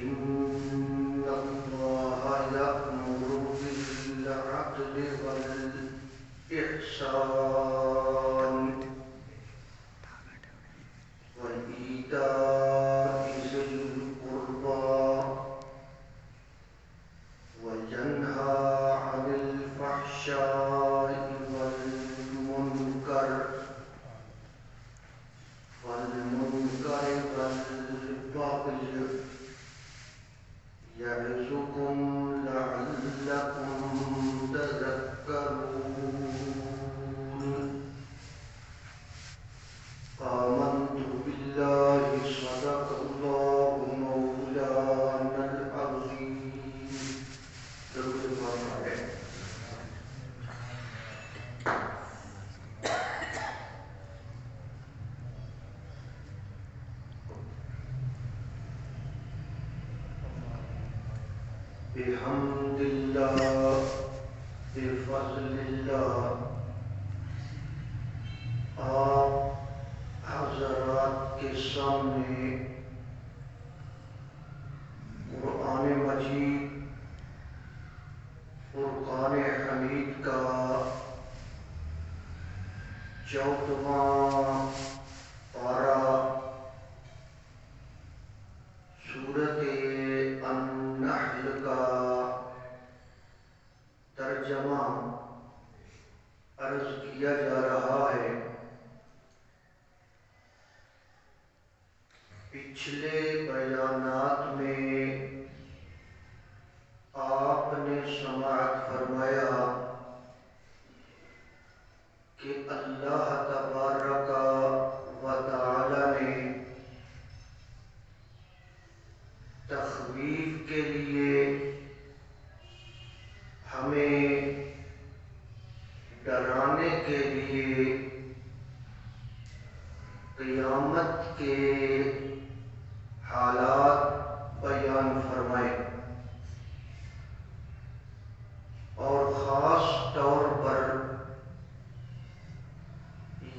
إن الله يأمر بالعدل والإحسان وإيتاء ذي القربى وينهى عن الفحشاء والمنكر والبغي يعظكم لعلكم تذكرون آمنت بالله صدق الله مولانا العظيم. بحمد اللہ بفضل اللہ آپ حضرات کے سامنے قرآن مجید فرقان حمید کا 14واں پارہ سورۃ النحل کا ترجمہ عرض کیا جا رہا ہے۔ پچھلے بیانات میں آپ نے سماعت فرمایا کہ اللہ تبارک و تعالی نے تخویف کے لیے ہمیں ڈرانے کے لیے قیامت کے حالات بیان فرمائے اور خاص طور پر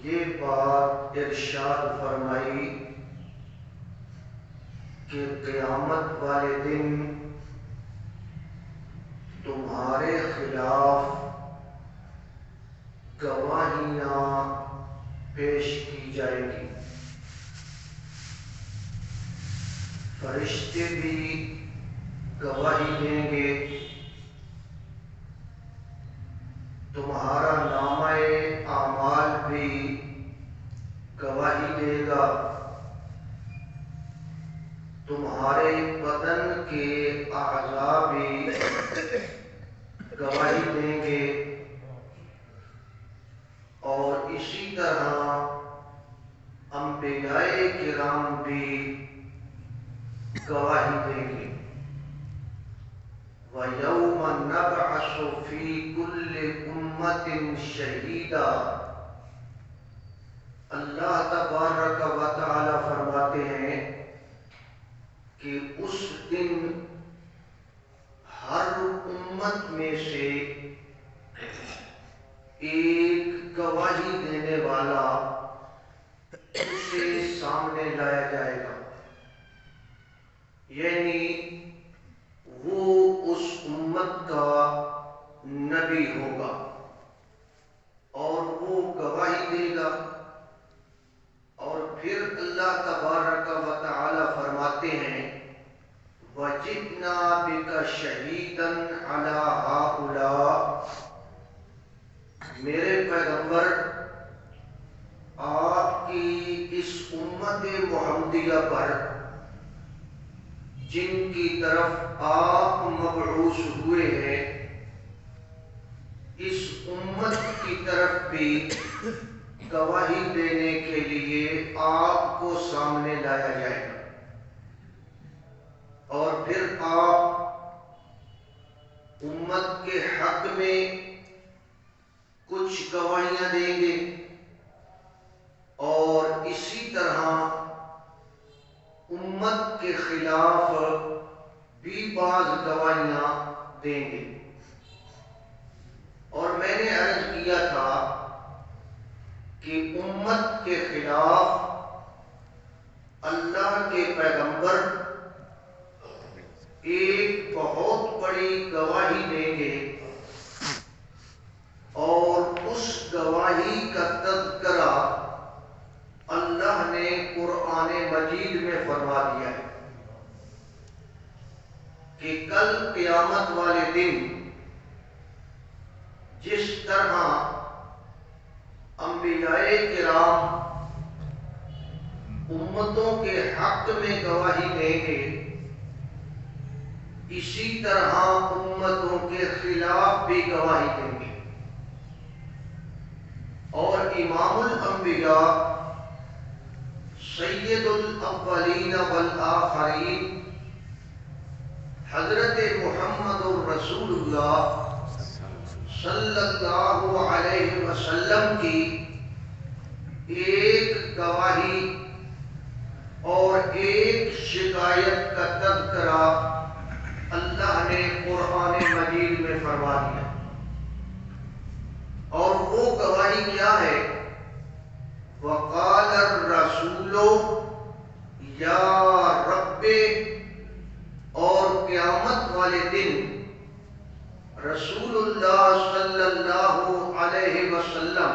یہ بات ارشاد فرمائی کہ قیامت والے دن تمہارے خلاف گواہیاں پیش کی جائیں گی، فرشتے بھی گواہی دیں گے، تمہارا نامہ اعمال بھی گواہی دے گا، تمہارے بدن کے اعضاء بھی گواہی دیں گے، اور اسی طرح انبیاء کرام بھی گواہی دیں گے۔ وَيَوْمَ نَبْعَثُ فِي كُلِّ أُمَّةٍ شَهِيدًا، اللہ تبارک و تعالی فرماتے ہیں کہ اس دن ہر امت میں سے ایک گواہی دینے والا اسے سامنے لایا جائے گا، یعنی وہ اس امت کا نبی ہوگا اور وہ گواہی دے گا۔ اور پھر اللہ تبارک و تعالی فرماتے ہیں وَجِئْنَا بِكَ شَهِيدًا عَلَىٰ هَٰؤُلَاءِ، میرے پیغمبر آپ کی اس امت محمدیہ پر جن کی طرف آپ مبعوث ہوئے ہیں، اس امت کی طرف بھی گواہی دینے کے لیے آپ کو سامنے لایا جائے گا، اور پھر آپ امت کے حق میں کچھ گواہیاں دیں گے اور اسی طرح امت کے خلاف بھی بعض گواہیاں دیں گے۔ اور میں نے عرض کیا تھا کہ امت کے خلاف اللہ کے پیغمبر ایک بہت بڑی گواہی دیں گے اور اس گواہی کا تذکرہ اللہ نے قرآن مجید میں فرما دیا ہے کہ کل قیامت والے دن جس طرح انبیاء کرام امتوں کے حق میں گواہی دیں گے، اسی طرح امتوں کے خلاف بھی گواہی دیں گے، اور امام الانبیاء سید الاولین والآخرین حضرت محمد الرسول اللہ صلی اللہ علیہ وسلم کی ایک گواہی اور ایک شکایت کا تذکرہ اللہ نے قرآن مجید میں فرما دیا، اور وہ گواہی کیا ہے؟ وقال الرسول یا رب، اور قیامت والے دن رسول اللہ صلی اللہ علیہ وسلم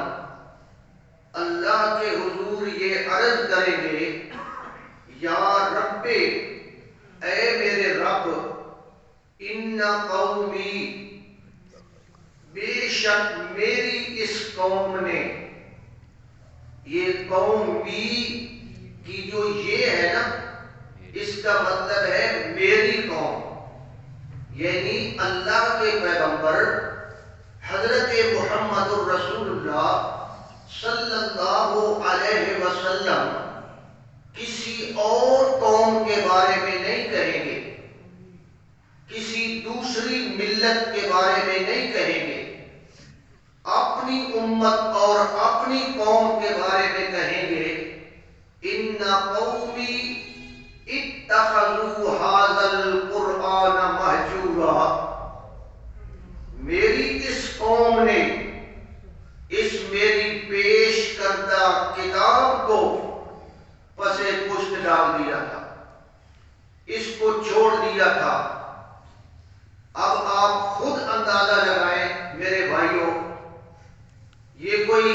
اللہ کے حضور یہ عرض کریں گے، یا رب، اے میرے رب، ان قومی، بے شک میری اس قوم نے، یہ قومی کی جو یہ ہے نا، اس کا مطلب ہے میری قوم، یعنی اللہ کے پیغمبر حضرت محمد الرسول اللہ صلی اللہ علیہ وسلم کسی اور قوم کے بارے میں نہیں کہیں گے، کسی دوسری ملت کے بارے میں نہیں کہیں گے، اپنی امت اور اپنی قوم کے بارے میں کہیں گے، ان قومی اتخذوا ھذا القرآن مہجورا، میری اس قوم نے اس میری پیش کردہ کتاب کو پس پشت ڈال دیا تھا، اس کو چھوڑ دیا تھا۔ اب آپ خود اندازہ لگائیں میرے بھائیوں، یہ کوئی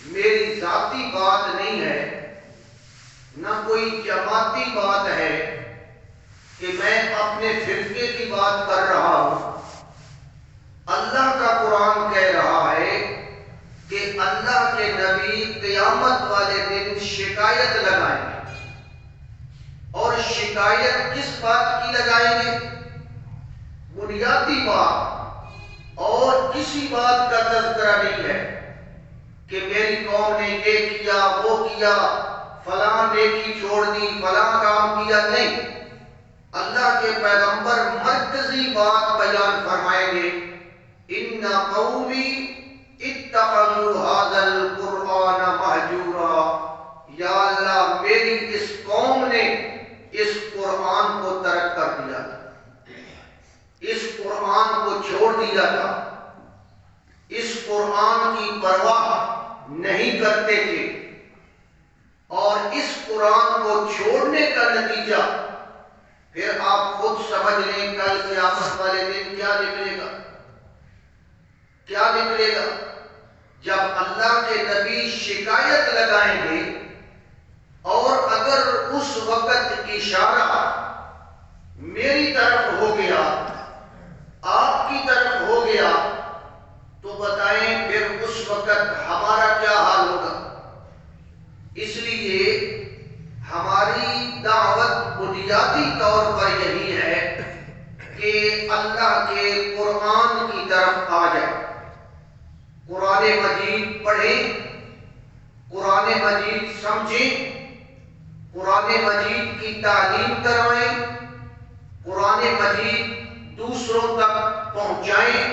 میری ذاتی بات نہیں ہے، نہ کوئی جماعتی بات ہے کہ میں اپنے فرقے کی بات کر رہا ہوں۔ اللہ کا قرآن کہہ رہا ہے کہ اللہ کے نبی قیامت والے دن شکایت لگائیں گے، اور شکایت کس بات کی لگائیں گے؟ بنیادی بات اور کسی بات کا تذکرہ نہیں ہے کہ میری قوم نے یہ کیا وہ کیا، فلاں نیکی چھوڑ دی، فلاں کام کیا، نہیں۔ اللہ کے پیغمبر مرکزی بات بیان فرمائیں گے، ان قومی اتخذوا ھذا القرآن مہجورا، یا اللہ میری اس قوم نے اس قرآن کو ترک کر دیا تھا، اس قرآن کو چھوڑ دیا تھا، اس قرآن کی پرواہ نہیں کرتے تھے، اور اس قرآن کو چھوڑنے کا نتیجہ پھر آپ خود سمجھ لیں کل قیامت والے دن کیا نکلے گا، کیا نکلے گا؟ جب اللہ کے نبی شکایت لگائیں گے، اور اگر اس وقت اشارہ میری طرف ہو گیا، آپ کی طرف ہو گیا، تو بتائیں پھر اس وقت ہمارا کیا حال ہوگا؟ اس لیے ہماری دعوت بنیادی طور پر یہی ہے کہ اللہ کے قرآن کی طرف آ جائے، قرآن مجید پڑھیں، قرآن مجید سمجھیں، قرآن مجید کی تعلیم کروائیں، قرآن مجید دوسروں تک پہنچائیں،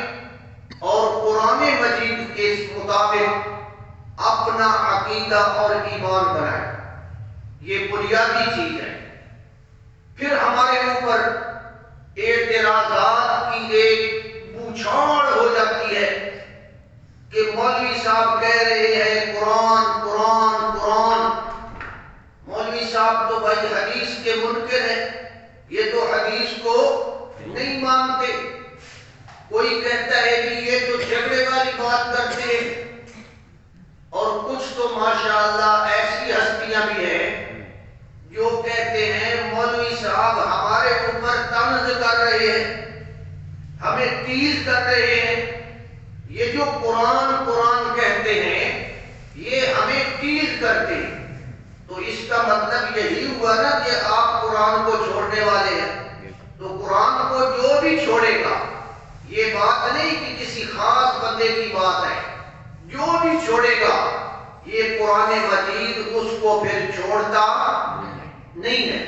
اور قرآن مجید کے مطابق اپنا عقیدہ اور ایمان بنائیں۔ یہ بنیادی چیز ہے۔ پھر ہمارے اوپر اعتراضات کی ایک بوچھاڑ ہو جاتی ہے کہ مولوی صاحب کہہ رہے ہیں قرآن قرآن قرآن، مولوی صاحب تو بھائی حدیث کے منکر ہیں، یہ تو حدیث کو نہیں مانتے. کوئی کہتا ہے کہ یہ تو جھگڑے والی بات کرتے ہیں، اور کچھ تو ماشاءاللہ ایسی ہستیاں بھی ہیں جو کہتے ہیں مولوی صاحب ہمارے اوپر طنز کر رہے ہیں، ہمیں تیز کر رہے ہیں. یہ جو قرآن قرآن کہتے ہیں یہ ہمیں تیز کرتے ہیں. تو اس کا مطلب یہی ہوا نا کہ آپ قرآن کو چھوڑنے والے ہیں. تو قرآن کو جو بھی چھوڑے گا، یہ بات نہیں کہ کسی خاص بندے کی بات ہے، جو بھی چھوڑے گا یہ قرآن مجید اس کو پھر چھوڑتا نہیں ہے.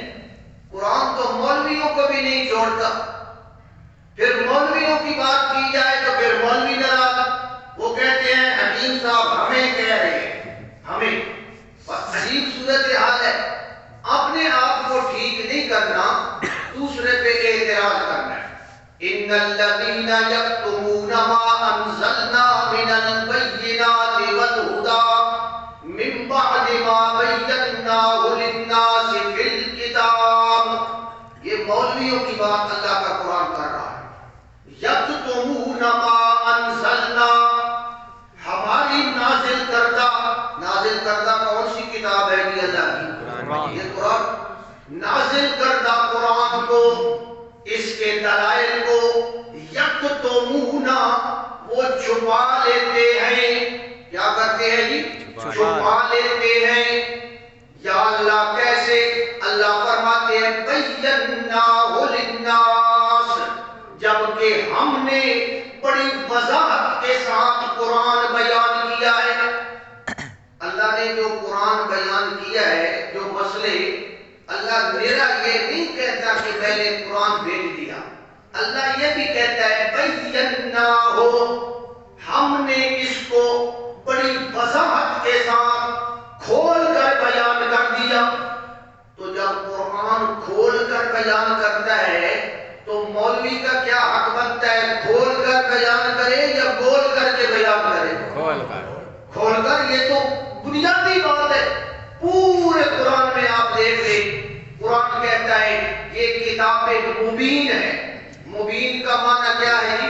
قرآن تو مولویوں کو بھی نہیں چھوڑتا. پھر مولویوں کی بات کی جائے تو پھر مولوی ناراض. وہ کہتے ہیں حکیم صاحب ہمیں کہہ رہے ہیں، ہمیں. عجیب صورتحال ہے. اپنے آپ کو ٹھیک نہیں کرنا، دوسرے پہ اعتراض کرنا ہے. ان الذين يكتمون ما انزلنا من البينات والهدى من بعد ما بيناه للناس في الكتاب. یہ مولویوں کی بات اللہ کا قرآن کر رہا ہے. یکتمون ما انزلنا، ہماری نازل کردہ کون سی کتاب ہے جی؟ اللہ کی. یہ قرآن نازل کردہ قرآن کو، اس کے دلائل کو یکتمونا وہ چھپا لیتے ہیں. کیا کرتے ہیں جی؟ چھپا لیتے ہیں. یا اللہ کیسے؟ اللہ فرماتے ہیں بیناہ للناس، جبکہ ہم نے بڑی وضاحت کے ساتھ قرآن بیان کیا ہے. اللہ نے جو قرآن بیان کیا ہے، جو مسئلے، اللہ میرا یہ نہیں کہتا کہ میں نے قرآن بھیج دیا. اللہ یہ بھی کہتا ہے بیناہ، ہم نے اس کو بڑی وضاحت کے ساتھ کھول کر بیان کر دیا. تو جب قرآن کھول کر بیان کرتا ہے تو مولوی کا کیا حق بنتا ہے؟ کھول کر بیان کرے یا گول کر کے بیان کرے؟ کھول کر. یہ تو بنیادی بات ہے. پورے قرآن میں آپ دیکھ لیں، قرآن کہتا ہے یہ کتاب مبین ہے. مبین کا معنی کیا ہے جی؟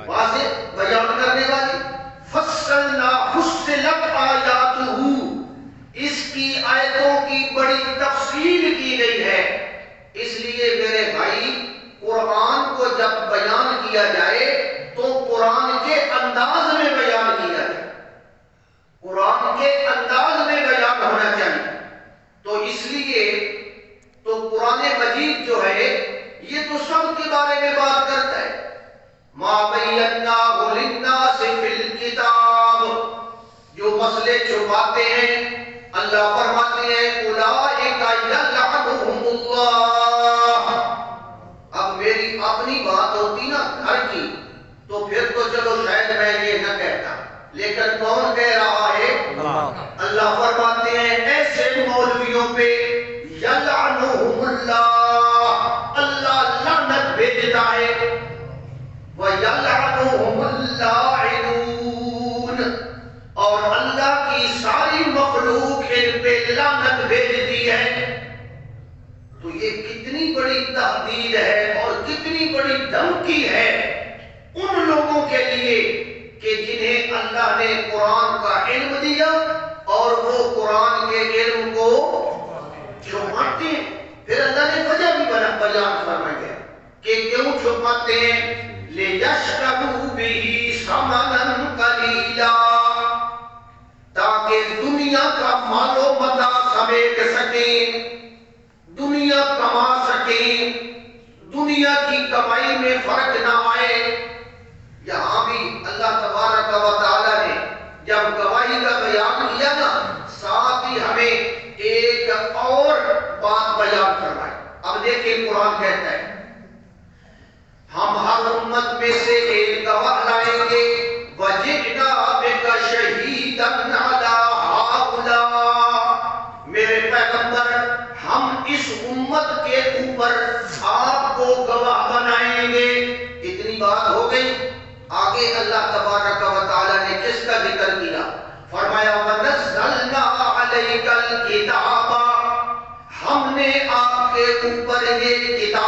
واضح، بیان کرنے والی. فصلنا فصلت آیاتہ، اس کی آیتوں کی بڑی تفصیل کی گئی ہے. اس لیے میرے بھائی، قرآن کو جب بیان کیا جائے تو قرآن کے انداز میں بیان کیا جائے، قرآن کے انداز میں بیان ہونا چاہیے. تو اس لیے تو قرآن مجید جو ہے یہ تو سب کے بارے میں بات کرتا ہے. ما بیناہ للناس فی الکتاب، جو مسئلے چھپاتے ہیں اللہ فرماتے ہیں اولئک یلعنہم اللہ. اب میری اپنی بات ہوتی نا گھر کی تو پھر تو چلو شاید میں یہ نہ کہتا، لیکن کون کہہ رہا ہے؟ اللہ فرماتے ہیں ایسے مولویوں پہ یلعنہم اللہ، اللہ لعنت بھیجتا ہے. وَيَلْعَنُهُمُ اللَّاعِنُونَ، اور اللہ کی ساری مخلوق ان پہ لعنت بھیجتی ہے. تو یہ کتنی بڑی تہدید ہے اور کتنی بڑی دھمکی ہے ان لوگوں کے لیے کہ جنہیں اللہ نے قرآن کا علم دیا اور وہ قرآن کے علم کو چھپاتے ہیں. پھر اللہ نے وجہ بھی بیان فرمائی ہے کہ کیوں چھپاتے ہیں. لِيَشْتَرُوا بِهِ ثَمَنًا قَلِيلًا، تاکہ دنیا کا مال و متاع سمیٹ سکیں، دنیا کما سکیں، دنیا کی کمائی میں فرق نہ آئے. یہاں بھی اللہ تبارک و تعالی نے جب گواہی کا بیان کیا نا، ساتھ ہی ہمیں ایک اور بات بیان کروائی. اب دیکھیں قرآن کہتا ہے ہم ہر امت میں سے ایک گواہ لائیں گے. وَجِئْنَا بِكَ شَهِيدًا عَلَىٰ هَٰؤُلَاءِ، میرے پیغمبر ہم اس امت کے اوپر آپ کو گواہ بنائیں گے. اتنی بات ہو گئی. آگے اللہ تبارک و تعالی نے کس کا ذکر کیا؟ فرمایا وَنَزَّلْنَا عَلَيْكَ الْكِتَابَ، ہم نے آپ کے اوپر یہ کتاب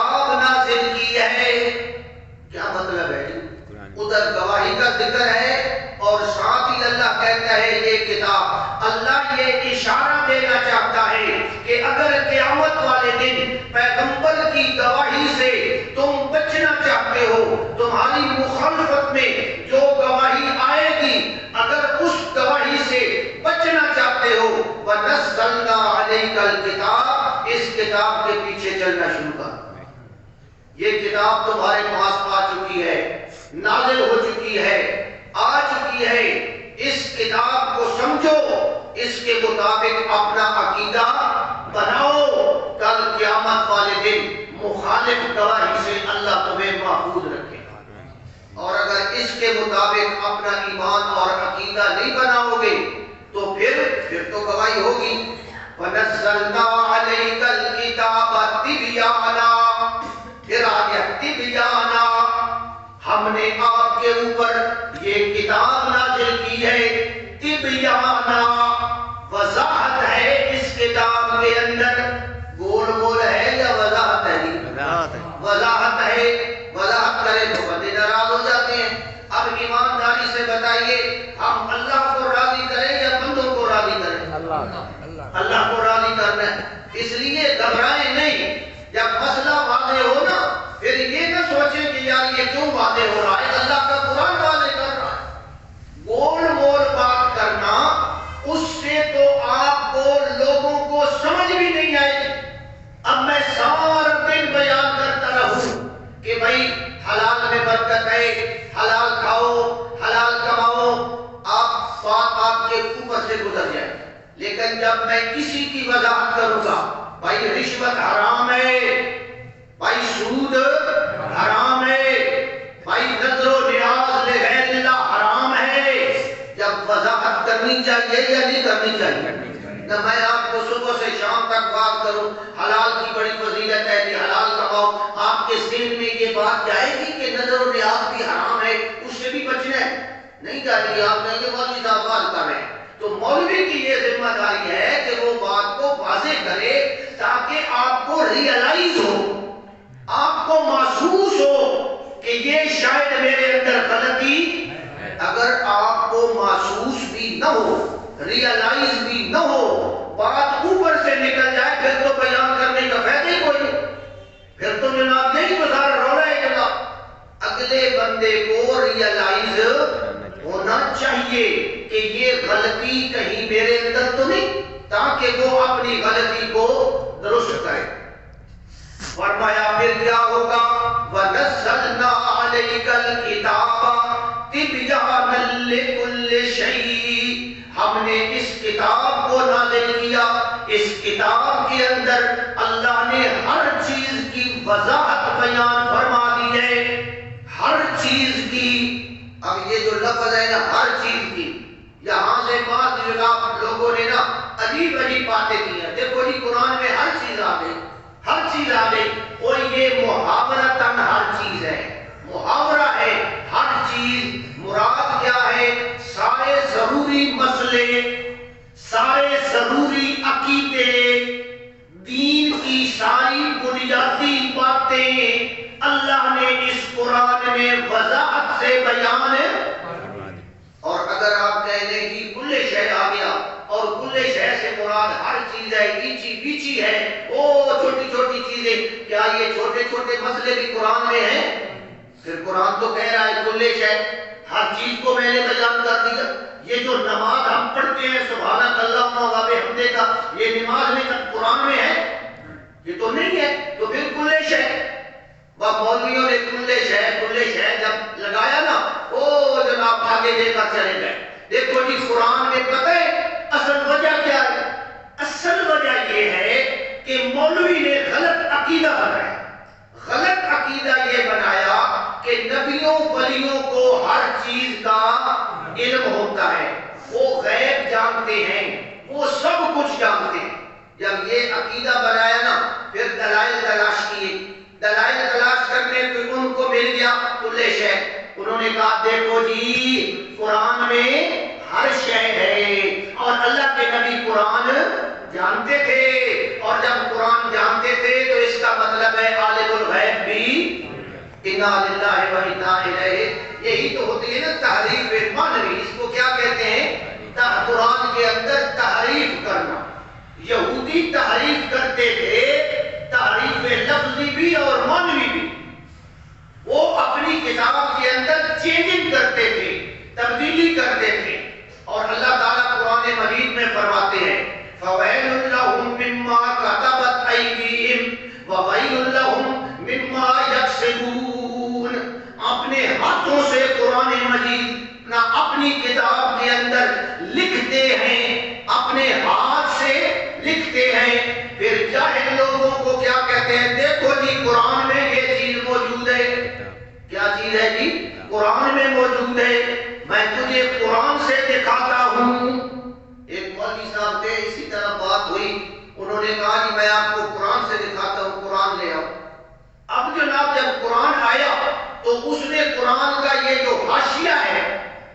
ادھر گواہی کا ذکر ہے اور ساتھ ہی اللہ کہتا ہے یہ کتاب، اللہ یہ اشارہ دینا چاہتا ہے کہ اگر قیامت والے دن پیغمبر کی گواہی سے تم بچنا چاہتے ہو، تمہاری مخالفت میں جو گواہی آئے گی اگر اس گواہی سے بچنا چاہتے ہو، وَنَزَّلْنَا عَلَيْكَ الْكِتَابَ، اس کتاب کے پیچھے چلنا شروع کر۔ یہ کتاب تمہارے پاس آ چکی ہے، نازل ہو چکی ہے، آ چکی ہے، اس کتاب کو سمجھو، اس کے مطابق اپنا عقیدہ بناؤ، کل قیامت والے دن مخالف گواہی سے اللہ تمہیں محفوظ رکھے گا۔ اور اگر اس کے مطابق اپنا ایمان اور عقیدہ نہیں بناؤ گے تو پھر تو گواہی ہوگی۔ وَنَزَّلْنَا عَلَيْكَ الْكِتَابَ تِبْيَانًا، پھر آگے تِبْيَانًا، ہم نے آپ کے اوپر یہ کتاب نازل کی ہے، تِبْيَانًا، وضاحت ہے اس کتاب کے اندر، گول گول ہے یا وضاحت ہے؟ وضاحت ہے، وضاحت کرے تو بندے ناراض ہو جاتے ہیں۔ اب ایمانداری سے بتائیے، ہم اللہ کو راضی کریں یا بندوں کو راضی کریں؟ اللہ کو راضی کرنا ہے، اس لیے گھبرائیں نہیں۔ جب مسئلہ واضح ہو نا، پھر یہ نہ سوچیں کہ یار یہ کیوں واضح ہو رہا ہے، اللہ کا قرآن واضح کر رہا ہے۔ گول گول بات کرنا، اس سے تو آپ کو لوگوں کو سمجھ بھی نہیں آئے گی۔ اب میں سارا دن بیان کرتا رہوں کہ بھائی حلال میں برکت ہے، حلال کھاؤ، حلال کماؤ، بات کے اوپر سے گزر جائے، لیکن جب میں کسی کی وضاحت کروں گا، بھائی رشوت حرام ہے، بھائی سود حرام ہے، بھائی نظر و نیاز لغیر اللہ حرام ہے، جب وضاحت کرنی چاہیے یا نہیں کرنی چاہیے؟ نہ میں آپ کو صبح سے شام تک بات کروں حلال کی بڑی فضیلت ہے کہ حلال کماؤ، آپ کے ذہن میں یہ بات جائے گی کہ نظر و نیاز بھی حرام ہے، اس سے بھی بچنا ہے؟ نہیں جائے گی۔ آپ کہیں گے مولوی صاحب بات کر رہے ہیں، تو مولوی کی یہ ذمہ داری ہے کہ وہ بات کو واضح کرے تاکہ آپ کو ریئلائز ہو، آپ کو محسوس ہو کہ یہ شاید میرے اندر غلطی۔ اگر آپ کو محسوس بھی نہ ہو، ریئلائز بھی نہ ہو، بات اوپر سے نکل جائے، پھر تو بیان کرنے کا فائدہ ہی کوئی نہیں، پھر تو جناب یہی تو سارا رولا ہے جناب۔ اگلے بندے کو ریئلائز ہونا چاہیے کہ یہ غلطی کہیں میرے اندر تو نہیں، تاکہ وہ اپنی غلطی کو درست کرے۔ فرمایا پھر کیا ہوگا؟ وَنَزَّلْنَا عَلَيْكَ الْكِتَابَ تِبْيَانًا لِكُلِّ شَيْءٍ، ہم نے اس کتاب کو نازل کیا، اس کتاب کے اندر اللہ نے ہر چیز کی وضاحت بیان فرما دی ہے، ہر چیز کی۔ اب یہ جو لفظ ہے نا ہر چیز کی، یہاں سے بعض جناب لوگوں نے نا عجیب عجیب باتیں کی ہیں۔ دیکھو جی قرآن میں ہر چیز آ گئی، ہر چیز آ گئی، اور یہ محاورتاً ہر چیز ہے، محاورہ ہے ہر چیز۔ مراد کیا ہے؟ سارے ضروری مسئلے، سارے ضروری عقیدے، دین کی ساری بنیادی باتیں اللہ نے اس قرآن میں وضاحت سے بیان۔ اور اگر آپ کہہ لیں کہ کل شے آ گیا، اور کل شے سے مراد ہر چیز ہے، ایچی بیچی ہے، وہ چھوٹی چھوٹی چیزیں، کیا یہ چھوٹے چھوٹے مسئلے بھی قرآن میں ہیں؟ پھر قرآن تو کہہ رہا ہے کل شے، ہر چیز کو میں نے بیان کر دیا۔ یہ جو نماز ہم پڑھتے ہیں سبحانک اللہم و بحمدہ کا، یہ نماز میں قرآن میں ہے؟ یہ تو نہیں ہے، تو پھر کل شے۔ وہ مولویوں نے کل شے جب لگایا نا، او جناب آگے دے کر چلے گئے۔ دیکھو جی قرآن میں پتہ ہے اصل وجہ کیا ہے؟ اصل وجہ یہ ہے کہ مولوی نے غلط عقیدہ بنایا، غلط عقیدہ یہ بنایا کہ نبیوں ولیوں کو ہر چیز کا علم ہوتا ہے، وہ غیب جانتے ہیں، وہ سب کچھ جانتے ہیں۔ جب یہ عقیدہ بنایا نا، پھر دلائل تلاش کیے، دلائل تلاش کرنے پہ ان کو مل گیا کل شے۔ انہوں نے کہا دیکھو جی قرآن میں ہر شے ہے، اور اللہ کے نبی قرآن جانتے تھے، اور جب قرآن جانتے تھے تو اس کا مطلب ہے عالم الغیب بھی۔ ان انا للہ و انا الیہ، یہی تو ہوتی ہے نا تحریف معنوی، اس کو کیا کہتے ہیں؟ قرآن کے اندر تحریف کرنا۔ یہودی تحریف کرتے تھے، تحریف لفظی بھی اور معنوی بھی، وہ اپنی کتاب کے اندر چینجنگ کرتے تھے، تبدیلی کرتے تھے، اور اللہ تعالیٰ قرآن مجید میں فرماتے ہیں فَوَيْلٌ لَهُم مِّمَّا كَتَبَتْ أَيْدِيهِمْ وَوَيْلٌ لَهُم مِّمَّا يَكْسِبُونَ۔ اپنے ہاتھوں سے قرآن مجید نہ اپنی کتاب کے اندر لکھتے ہیں، اپنے ہاتھ سے لکھتے ہیں، پھر جاہل لوگوں کو کیا کہتے ہیں؟ دیکھو جی قرآن میں یہ چیز موجود ہے۔ کیا چیز ہے جی؟ قرآن میں موجود ہے، میں تجھے قرآن سے دکھاتا ہوں۔ ایک مولوی صاحب تھے، اسی طرح بات ہوئی، انہوں نے کہا جی میں آپ کو قرآن سے دکھاتا ہوں، قرآن لے آؤ۔ اب جناب جب قرآن آیا تو اس نے قرآن کا یہ جو حاشیہ ہے،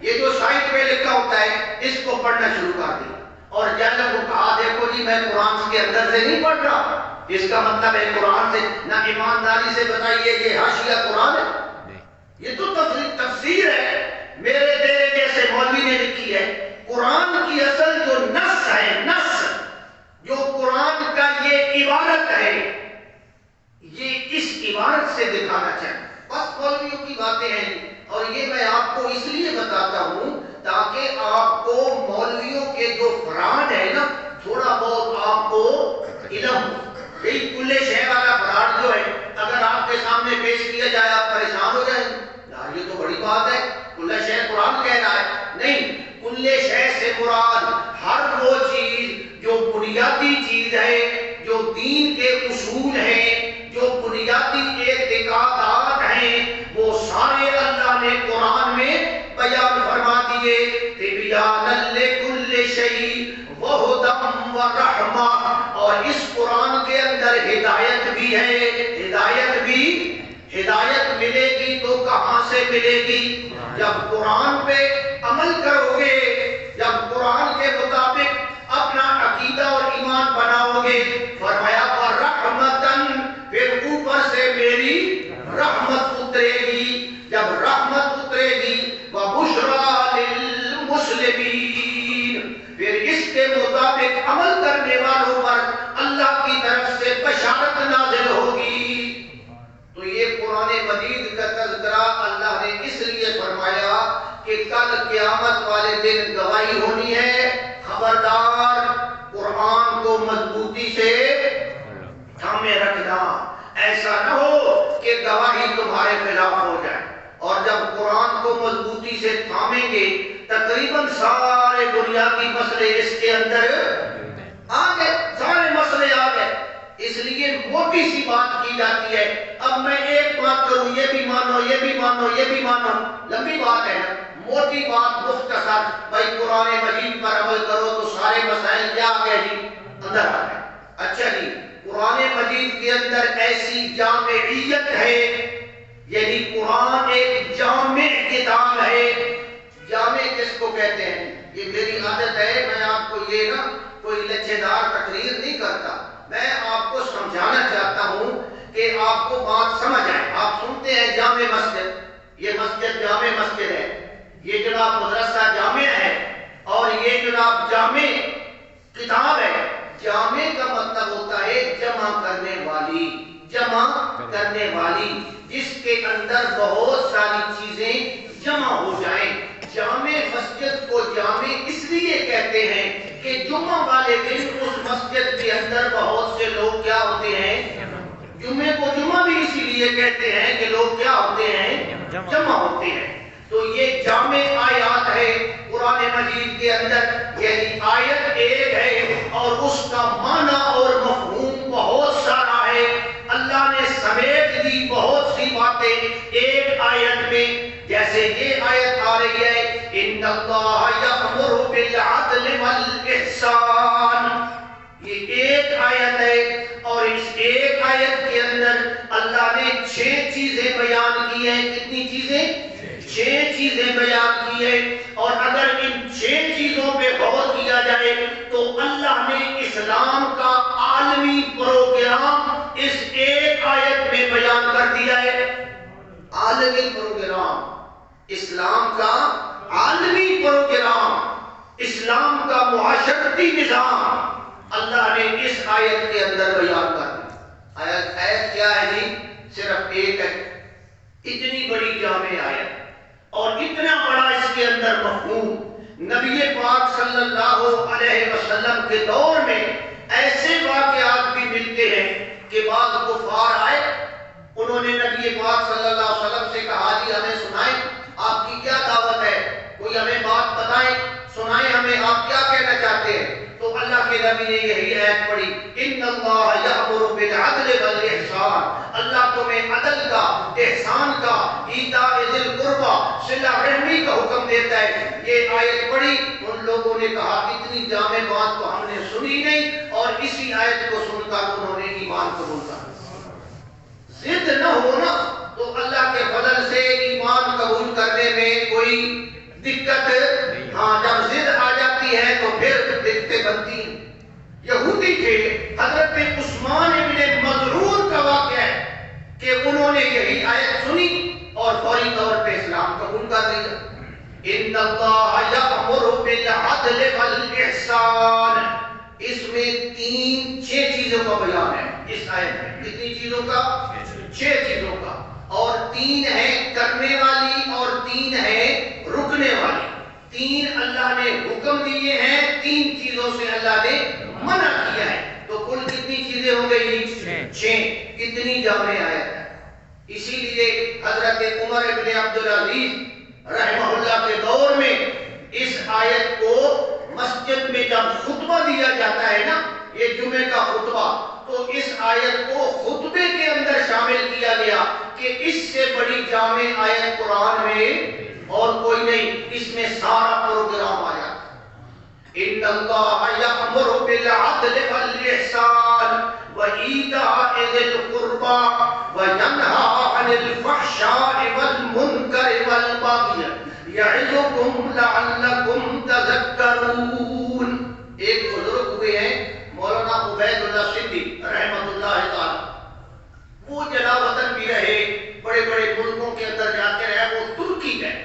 یہ جو سائٹ پہ لکھا ہوتا ہے، اس کو پڑھنا شروع کر دیا، اور جب وہ کہا دیکھو جی میں قرآن کے اندر سے نہیں پڑھ رہا، اس کا مطلب ہے قرآن سے نہ، ایمانداری سے بتائیے یہ حاشیہ قرآن ہے؟ یہ تو تفسیر ہے، میرے تیرے جیسے مولوی نے لکھی ہے۔ قرآن کی اصل جو نص ہے، نص جو قرآن کا یہ عبارت ہے، یہ اس عبارت سے دکھانا چاہیے، بس مولویوں کی باتیں ہیں، اور یہ میں آپ کو اس لیے بتاتا ہوں تاکہ آپ کو مولویوں کے جو فراڈ ہے نا، تھوڑا بہت آپ کو علم ہو۔ یہی کلے شہ والا فراڈ جو ہے، اگر آپ کے سامنے پیش کیا جائے آپ پریشان ہو جائیں، یار یہ تو بڑی بات ہے، کلے شہ قرآن کہہ رہا ہے، نہیں، کلے شہ سے مراد ہر وہ چیز جو بنیادی چیز ہے، جو دین کے اصول ہیں، جو بنیادی اعتقادات ہیں، وہ سارے اللہ نے قرآن میں بیان فرما دیے۔ تبیانا لکل شیء وہدی ورحمہ، اور اس قرآن کے اندر ہدایت بھی ہے، ہدایت ملے گی تو کہاں سے ملے گی؟ جب قرآن پہ عمل کرو گے، جب قرآن کے مطابق اپنا عقیدہ اور ایمان بناؤ گے، فرمایا وَرَحْمَةً، پھر اوپر سے میری رحمت اترے گی، جب رحمت اترے گی وَبُشْرَى لِلْمُسْلِمِينَ، پھر اس کے مطابق عمل کرنے والوں پر اللہ کی طرف سے بشارت نازل ہوگی۔ تو یہ قرآن مجید کا تذکرہ اللہ نے اس لیے فرمایا کہ کل قیامت والے دن گواہی ہونی ہے، خبردار قرآن کو مضبوطی سے تھامے رکھنا، ایسا نہ ہو کہ گواہی تمہارے خلاف ہو جائے۔ اور جب قرآن کو مضبوطی سے تھامیں گے، تقریباً سارے بنیادی مسئلے اس کے اندر آ گئے، سارے مسئلے آ گئے۔ اس لیے موٹی سی بات کی جاتی ہے، اب میں ایک بات کروں یہ بھی مانو، یہ بھی مانو، یہ بھی مانو، لمبی بات ہے نا، موٹی بات مختصر، بھائی قرآن مجید پر عمل کرو تو سارے مسائل کیا آ گئے جی؟ اندر آ گئے۔ اچھا جی، قرآن مجید کے اندر ایسی جامعیت ہے، یعنی قرآن ایک جامع کتاب ہے۔ جامع کس کو کہتے ہیں؟ یہ میری عادت ہے، میں آپ کو یہ نا کوئی لچھے دار تقریر نہیں کرتا، میں آپ کو سمجھانا چاہتا ہوں کہ آپ کو بات سمجھ آئے۔ آپ سنتے ہیں جامع مسجد، یہ مسجد جامع مسجد ہے، یہ جناب مدرسہ جامع ہے، اور یہ جناب جامع کتاب ہے۔ جامع کا مطلب ہوتا ہے جمع کرنے والی، جمع کرنے والی، جس کے اندر بہت ساری چیزیں جمع ہو جائیں۔ جامع مسجد کو جامع اس لیے کہتے ہیں کہ جمعہ والے دن اس مسجد کے اندر بہت سے لوگ کیا ہوتے ہیں؟ جمعے کو جمعہ بھی اسی لیے کہتے ہیں کہ لوگ کیا ہوتے ہیں؟ جمع ہوتے ہیں۔ تو یہ جامع آیات ہے قرآن مجید کے اندر، یعنی آیت ایک ہے اور اس کا معنی اور مفہوم بہت سارا ہے۔ اللہ نے سمیٹ دی بہت سی باتیں ایک آیت میں، جیسے یہ آیت آ رہی ہے ان اللہ یأمر بالعدل والاحسان، یہ ایک آیت ہے، اور اس ایک آیت کے اندر اللہ نے 6 چیزیں بیان کی ہیں۔ کتنی چیزیں؟ 6 چیزیں بیان کی ہیں، اور اگر ان 6 چیزوں پہ غور کیا جائے تو اللہ نے اسلام کا عالمی پروگرام اس ایک آیت میں بیان کر دیا ہے۔ عالمی پروگرام، اسلام کا عالمی پروگرام، اسلام کا معاشرتی نظام اللہ نے اس آیت کے اندر بیان کر دیا۔ آیت کیا ہے جی؟ صرف ایک ہے، اتنی بڑی جامع آیت اور اتنا بڑا اس کے اندر مفہوم۔ نبی پاک صلی اللہ علیہ وسلم کے دور میں ایسے واقعات بھی ملتے ہیں کہ بعض کفار آئے، انہوں نے نبی پاک صلی اللہ علیہ وسلم سے کہا جی ہمیں سنائیں آپ کی کیا دعوت ہے، کوئی ہمیں بات بتائیں، سنائیں ہمیں آپ کیا کہنا چاہتے ہیں۔ تو اللہ کے نبی نے یہی آیت پڑھی، ان اللہ یأمر بالعدل والاحسان، اللہ تمہیں عدل کا، احسان کا، ایتاء ذی القربى، صلہ رحمی کا حکم دیتا ہے۔ یہ آیت پڑھی، ان لوگوں نے کہا اتنی جامع بات تو ہم نے سنی نہیں، اور اسی آیت کو سن کر انہوں نے ایمان قبول کر لیا۔ ضد نہ ہونا تو اللہ کے فضل سے ایمان قبول کرنے میں کوئی دقت، ہاں جب ضد آ جاتی ہے تو پھر دقتیں بنتی ہیں۔ یہودی تھے، حضرت عثمان ابن مظعون کا واقعہ ہے کہ انہوں نے یہی آیت سنی اور فوری طور پہ اسلام قبول کر لیا۔ ان اللہ یأمر بالعدل والاحسان، اس میں چھ چیزوں کا بیان ہے اس آیت میں۔ کتنی چیزوں کا؟ 6 چیزوں کا، اور 3 ہے کرنے والی اور 3 ہے رکنے والی۔ 3 اللہ نے حکم دیے ہیں، 3 چیزوں سے اللہ نے منع کیا ہے، تو کل کتنی چیزیں ہو گئی؟ 6۔ اتنی جامع آیت ہے۔ اسی لیے حضرت عمر ابن عبدالعزیز رحمہ اللہ کے دور میں اس آیت کو مسجد میں جب خطبہ دیا جاتا ہے نا، یہ جمعے کا خطبہ، تو اس آیت کو خطبے کے اندر شامل کیا گیا کہ اس سے بڑی جامع آیت قرآن میں اور کوئی نہیں، اس میں سارا پروگرام آیا۔ ان اللہ یأمر بالعدل والاحسان وایتاء ذی القربى وینہی عن الفحشاء والمنکر والبغی یعظکم لعلکم تذکرون۔ ایک بزرگ ہوئے ہیں مولانا عبید اللہ صدیق رحمۃ اللہ تعالی، وہ جلا وطن بھی رہے، بڑے بڑے ملکوں کے اندر جاتے رہے، وہ ترکی گئے،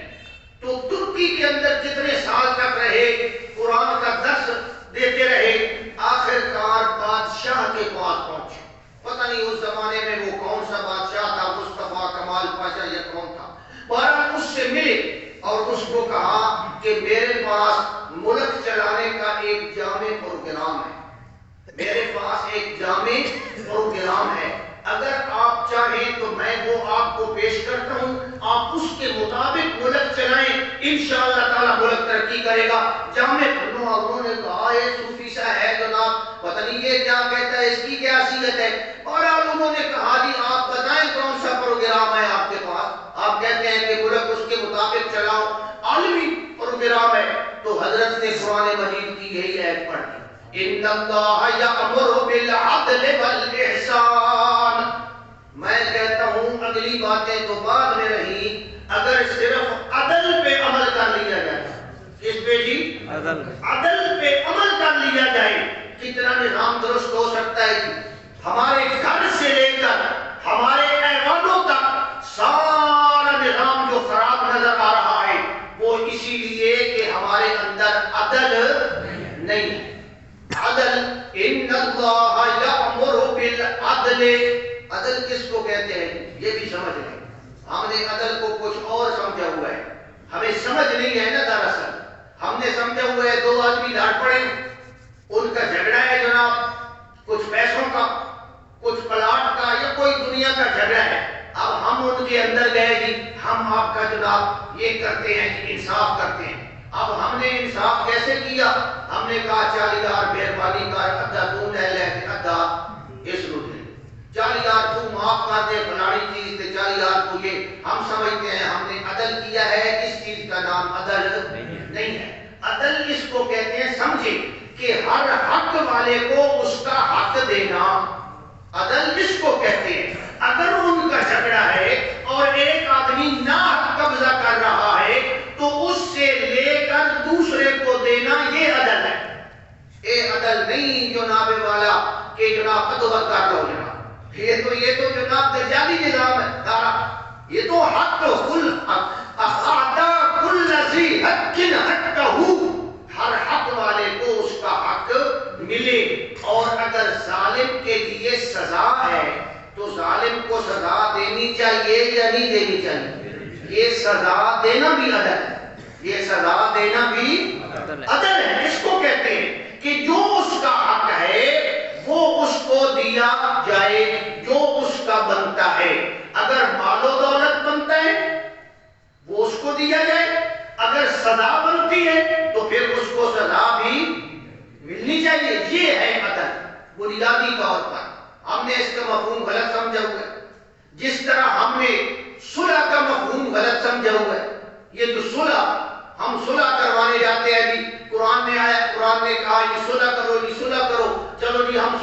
تو ترکی کے اندر جتنے سال تک رہے قرآن کا درس دیتے رہے، آخر کار بادشاہ کے پاس پہنچے۔ پتہ نہیں اس زمانے میں وہ کون سا بادشاہ تھا، مصطفیٰ کمال پاشا یا کون تھا، بہرحال اس سے ملے اور اس کو کہا کہ میرے پاس ملک چلانے کا ایک جامع پروگرام ہے، میرے پاس ایک جامع پروگرام ہے، اگر آپ چاہیں تو میں وہ آپ کو پیش کرتا ہوں، آپ اس کے مطابق ملک چلائیں، انشاءاللہ تعالیٰ ملک ترقی کرے گا۔ جامع انہوں نے کہا یہ صوفی سا ہے جناب، پتہ نہیں یہ کیا کہتا ہے، اس کی کیا حیثیت ہے، اور انہوں نے کہا جی آپ بتائیں کون سا پروگرام ہے آپ کے پاس، آپ کہتے ہیں کہ ملک اس کے مطابق چلاؤ، عالمی پروگرام ہے۔ تو حضرت نے قرآن مجید کی یہی آیت پڑھ دی، ان اللہ یأمر بالعدل والاحسان۔ میں کہتا ہوں اگلی باتیں تو بعد میں رہی، اگر صرف عدل پہ عمل کر لیا جائے، کس پہ جی؟ عدل پہ عمل کر لیا جائے، کتنا نظام درست ہو سکتا ہے جی۔ ہمارے گھر سے لے کر ہمارے ایوانوں تک سارا نظام جو خراب نظر آ رہا ہے وہ اسی لیے کہ ہمارے اندر عدل نہیں ہے۔ عدل، ان اللہ یأمر بالعدل، عدل کس کو کہتے ہیں یہ بھی سمجھ لیں۔ ہم نے عدل کو کچھ اور سمجھا ہوا ہے، ہمیں سمجھ نہیں ہے نا، دراصل ہم نے سمجھا ہوا ہے 2 آدمی لڑ پڑے، ان کا جھگڑا ہے جناب، کچھ پیسوں کا، کچھ پلاٹ کا، یا کوئی دنیا کا جھگڑا ہے، اب ہم ان کے اندر گئے جی ہم آپ کا جناب یہ کرتے ہیں کہ انصاف کرتے ہیں۔ اب ہم نے انصاف کیسے کیا؟ ہم نے کہا 40,000 مہربانی کر، ادھا تو لے لے کے ادھا اس کو دے، 40,000 تو معاف کر دے فلانی چیز تے 40,000 کو یہ، ہم سمجھتے ہیں ہم نے عدل کیا ہے۔ اس چیز کا نام عدل نہیں ہے۔ عدل اس کو کہتے ہیں، سمجھے کہ ہر حق والے کو اس کا حق دینا، عدل اس کو کہتے ہیں۔ اگر ان کا جھگڑا ہے اور ایک آدمی ناحق قبضہ کر رہا ہے تو اس سے لے کر دوسرے کو دینا، یہ عدل ہے۔ اے عدل نہیں جناب والا کہ جناب ادوار کر دو جناب، یہ تو جناب دجالی نظام ہے سارا، یہ تو حق سزا دینی چاہیے یا نہیں دینی چاہیے؟ یہ سزا دینا بھی عدل ہے، یہ سزا دینا بھی عدل ہے۔ اس کو کہتے ہیں کہ جو اس کا حق ہے وہ اس کو دیا جائے، جو اس کا بنتا ہے۔ اگر مال و دولت بنتا ہے وہ اس کو دیا جائے، اگر سزا بنتی ہے تو پھر اس کو سزا بھی ملنی چاہیے۔ یہ ہے عدل بنیادی طور پر۔ ہم نے اس کا مفہوم غلط سمجھا ہوا ہے، جس طرح ہم نے صلح کا مفہوم غلط سمجھا ہوا ہے۔ یہ جو صلح، ہم صلح کروانے جاتے ہیں جی، قرآن میں آیا، قرآن نے کہا یہ صلح کرو جی، صلح کرو، چلو جی ہم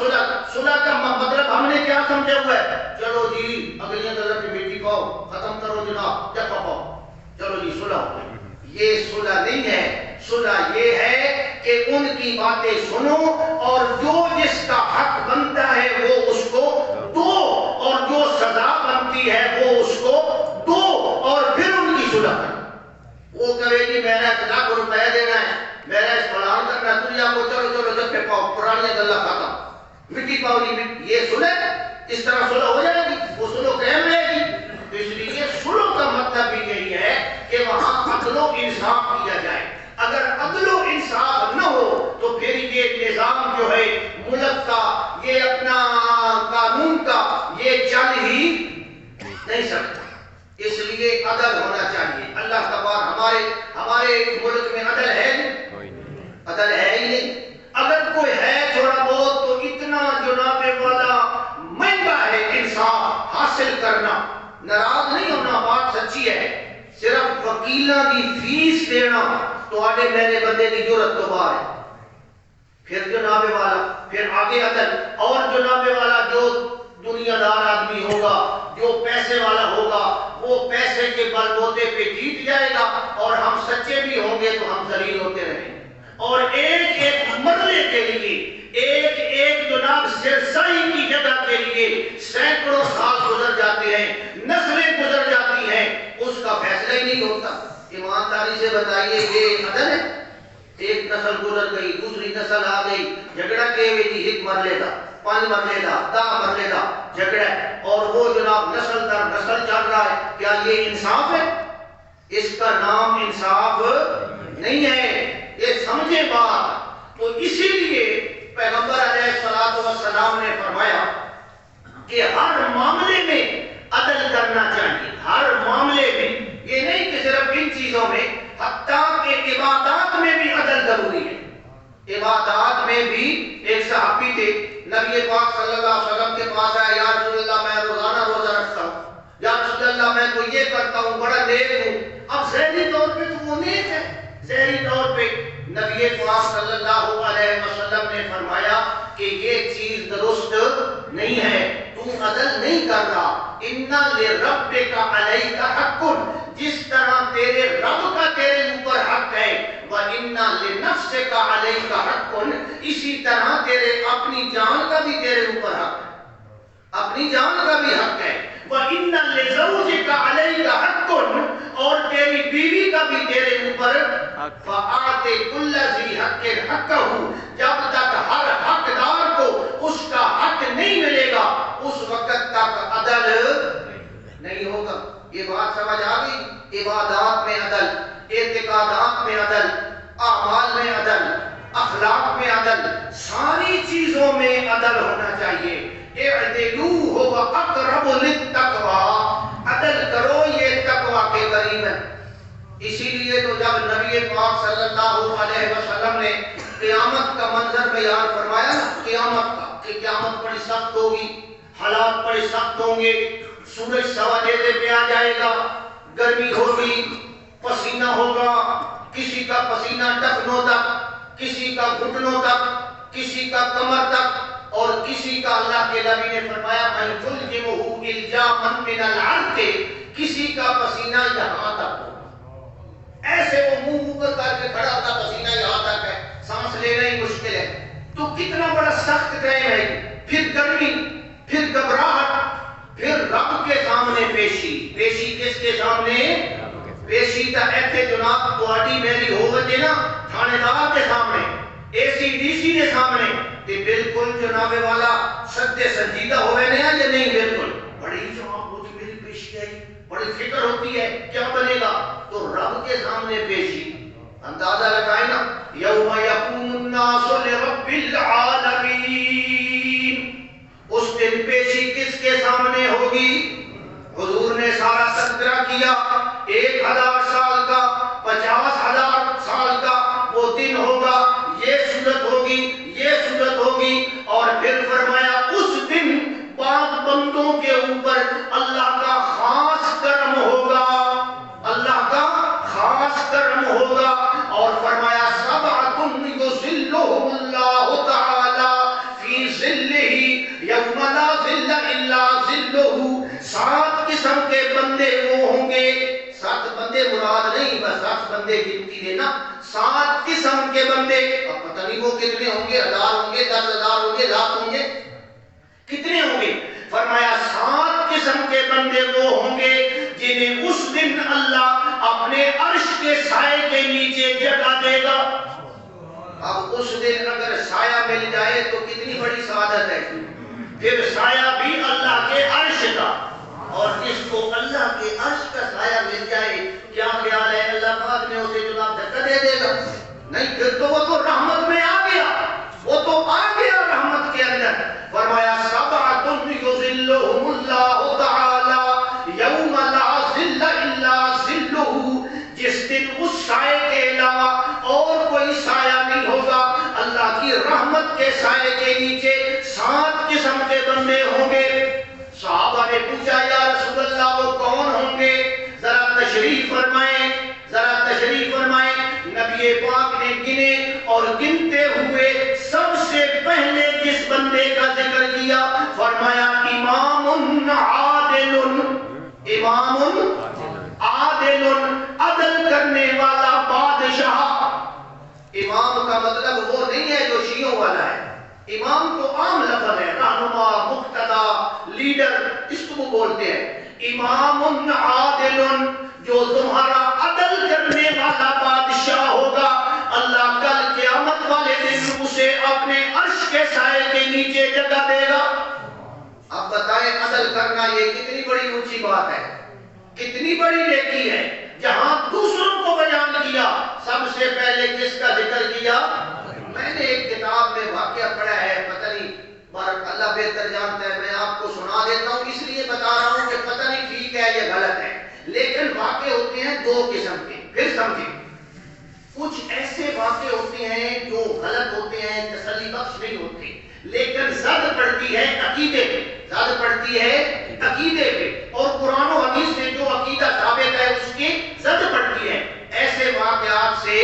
صلح کا مطلب ہم نے کیا سمجھا ہوا ہے؟ چلو جی اگلیاں دلت کی بیٹی کو ختم کرو جناب، جب پاؤ، چلو جی صلح ہو گئی۔ یہ صلح نہیں ہے۔ صلح یہ ہے کہ ان کی باتیں سنو اور جو جس کا حق بنتا ہے وہ اس کو دو، اور جو سزا بنتی ہے وہ اس کو دو، اور پھر ان کی صلح کرو۔ وہ کہے کہ میں نے اتنا روپے دینا ہے، میں نے اس فلان کرنا، دنیا کو چلو چلو جب پہ پاؤ، پرانی گلا ختم، مٹی پاؤ جی، یہ صلح، اس طرح صلح ہو جائے گی، وہ صلح قائم رہے گی۔ تو اس لیے صلح کا مطلب بھی یہی ہے کہ وہاں عدل و انصاف کیا جائے۔ اگر عدل و انصاف نہ ہو تو پھر یہ نظام جو ہے ملک کا، یہ اپنا قانون کا، یہ چل ہی نہیں سکتا۔ اس لیے عدل ہونا چاہیے۔ اللہ تبارک ہمارے ملک میں عدل ہے نہیں، عدل ہے ہی نہیں۔ اگر کوئی ہے تھوڑا بہت تو اتنا جناب والا مہنگا ہے انصاف حاصل کرنا۔ ناراض نہیں ہونا، بات سچی ہے۔ صرف وکیلاں دی فیس دینا تو آنے میرے بندے کی جرت تو باہر ہے۔ پھر جناب والا، پھر آگے عدل، اور جناب والا جو دنیا دار آدمی ہوگا، جو پیسے والا ہوگا، وہ پیسے کے بل بوتے پہ جیت جائے گا، اور ہم سچے بھی ہوں گے تو ہم ذلیل ہوتے رہیں گے۔ اور ایک ایک مرلے کے لیے، ایک ایک جناب سرسائی کی جگہ کے لیے سینکڑوں سال گزر جاتے ہیں، نسلیں گزر جاتی ہیں، اس کا فیصلہ ہی نہیں ہوتا۔ ایمانداری سے بتائیے یہ عدل ہے؟ ایک نسل گزر گئی، دوسری نسل آ گئی، جھگڑا کے ہوئے جی ایک مرلے دا، 5 مرلے دا، 10 مرلے دا جھگڑا ہے، اور وہ جناب نسل در نسل چل رہا ہے۔ کیا یہ انصاف ہے؟ اس کا نام انصاف نہیں ہے۔ یہ سمجھے بات۔ تو اسی لیے پیغمبر علیہ الصلوۃ والسلام نے فرمایا کہ ہر معاملے میں عدل کرنا چاہیے، ہر معاملے میں۔ یہ نہیں کہ صرف ان چیزوں میں، حتیٰ کہ عبادات میں بھی عدل ضروری ہے۔ عبادات میں بھی ایک صحابی تھے، نبی پاک صلی اللہ علیہ وسلم کے پاس آیا، یا رسول اللہ میں روزانہ روزہ رکھتا ہوں، یا رسول اللہ میں تو یہ کرتا ہوں، بڑا نیک ہوں۔ اب ذہنی طور پہ تو وہ نیک ہے، ذہنی طور پہ نبی پاک صلی اللہ علیہ وسلم نے فرمایا کہ یہ چیز درست نہیں ہے، تو عدل نہیں کر رہا۔ اِنَّ لِرَبِّكَ عَلَيْكَ حَقٌّ، جس طرح تیرے رب کا تیرے اوپر حق ہے، وَإِنَّ لِنَفْسِكَ عَلَيْكَ حَقٌّ، اسی طرح تیرے اپنی جان کا بھی تیرے اوپر حق ہے، اپنی جان کا بھی حق ہے۔ وَإِنَّ لِزَوْجِكَ عَلَيْكَ حَقٌّ، اور تیری بیوی کا بھی تیرے اوپر فَآتِ كُلَّ ذِي حَقٍّ حَقَّهُ، جب تک ہر حقدار کو اس کا حق نہیں ملے گا اس وقت تک عدل نہیں ہوگا۔ یہ بات سمجھ آ گئی؟ عبادات میں عدل، اعتقادات میں عدل، اعمال میں عدل، اخلاق میں عدل، ساری چیزوں میں عدل ہونا چاہیے۔ اعدلوا هو اقرب للتقوى، عدل کرو یہ تقوی کے قریب ہے۔ اسی لیے تو جب نبی پاک صلی اللہ علیہ وسلم نے قیامت کا منظر بیان فرمایا نا، قیامت کا، کہ قیامت بڑی سخت ہوگی، حالات بڑے سخت ہوں گے، سورج سوا دینے پہ آ جائے گا، گرمی ہوگی، پسینہ ہوگا، کسی کا پسینہ ٹخنوں تک، کسی کا گھٹنوں تک، کسی کا کمر تک، اور کسی کا اللہ کے نبی نے فرمایا من تلجمہ الجاما من العرق، کسی کا پسینہ یہاں تک ہوگا، ایسے وہ منہ اوپر کر کے کھڑا ہوتا، پسینہ یہاں تک ہے، سانس لینا ہی مشکل ہے۔ تو کتنا بڑا سخت ٹائم ہے، پھر گرمی، پھر گھبراہٹ، پھر رب کے سامنے پیشی۔ پیشی کس کے سامنے؟ پیشی تا ایتھے جناب تہاڈی میری ہووے نا تھانے دار کے سامنے، اے سی ڈی سی کے سامنے، تے بالکل جناب والا سدے سنجیدہ ہوئے نا یا نہیں؟ بالکل بڑی جواب دوسری پیشی آئی، بڑی فکر ہوتی ہے کیا بنے گا، تو رب کے سامنے پیشی، اندازہ لگائیں نا، یوم یقوم الناس لرب العالمین، اس دن پیشی کس کے سامنے ہوگی؟ حضور نے سارا تذکرہ کیا، 1000 سال کا، 50,000 سال کا وہ دن ہوگا، یہ صورت ہوگی، یہ صورت ہوگی، اور پھر فرمایا اس دن بعض بندوں کے اوپر اللہ کا خاص کرم ہوگا، اللہ کا خاص کرم ہوگا، اور فرمایا سبعۃ یظلھم اللہ تعالی فی ظلہ یوم لا ظل الا ظلہ، 7 قسم کے بندے وہ ہوں گے، 7 بندے مراد نہیں، بس 7 بندے گنتی دینا، 7 قسم کے بندے، اب پتہ نہیں وہ کتنے ہوں گے، 1000 ہوں گے، 10,000 ہوں گے، لاکھ ہوں گے، کتنے ہوں گے؟ فرمایا 7 قسم کے بندے وہ ہوں گے جنہیں اس دن اللہ اپنے عرش کے سائے کے نیچے جگہ دے گا۔ اب اس دن اگر سایہ مل جائے تو کتنی بڑی سعادت ہے، پھر سایہ بھی اللہ کے عرش کا، اور جس کو اللہ کے عرش کا سایہ مل جائے کیا خیال ہے اللہ پاک نے اسے جناب دھکا دے دے گا؟ نہیں، پھر تو وہ تو رحمت میں آ گیا، وہ تو آ گیا رحمت کے اندر۔ فرمایا سبعۃ یظلھم اللہ تعالی یوم لا ظل الا ظلہ، جس دن اس سائے کے علاوہ اور کوئی سایہ نہیں ہوگا، اللہ کی رحمت کے سائے کے نیچے 7 قسم کے بندے ہوں گے۔ صحابہ نے پوچھا یا رسول اللہ وہ کون ہوں گے، ذرا تشریف فرمائیں، ذرا تشریف فرمائیں۔ نبی پاک نے گنے اور گنتے ہوئے سب سے پہلے جس بندے کا ذکر کیا فرمایا امام عادل، امام عادل، عدل کرنے والا بادشاہ۔ امام کا مطلب وہ نہیں ہے جو شیعوں والا ہے، امام تو عام لفظ ہے، رہنما، مقتدا، لیڈر، اس کو بولتے ہیں۔ امام عادل، جو تمہارا عدل کرنے والا بادشاہ ہوگا، اللہ کل قیامت والے دن اسے اپنے عرش کے سائے کے نیچے جگہ دے گا۔ اب بتائیں عدل کرنا یہ کتنی بڑی اونچی بات ہے، کتنی بڑی نیکی ہے۔ جہاں دوسروں کو بیان کیا، سب سے پہلے کس کا ذکر کیا؟ میں نے ایک کتاب میں واقعہ پڑھا ہے، پتہ نہیں بارک اللہ بہتر جانتا ہے، میں آپ کو سنا دیتا ہوں، اس لیے بتا رہا ہوں کہ پتہ نہیں ٹھیک ہے یا غلط ہے، لیکن واقعے ہوتے ہیں 2 قسم کے، پھر سمجھیں۔ کچھ ایسے واقعے ہوتے ہیں جو غلط ہوتے ہیں، تسلی بخش نہیں ہوتے، لیکن زد پڑتی ہے عقیدے پہ، زد پڑتی ہے عقیدے پہ، اور قرآن و حدیث سے جو عقیدہ ثابت ہے اس کی زد پڑتی ہے۔ ایسے واقعات سے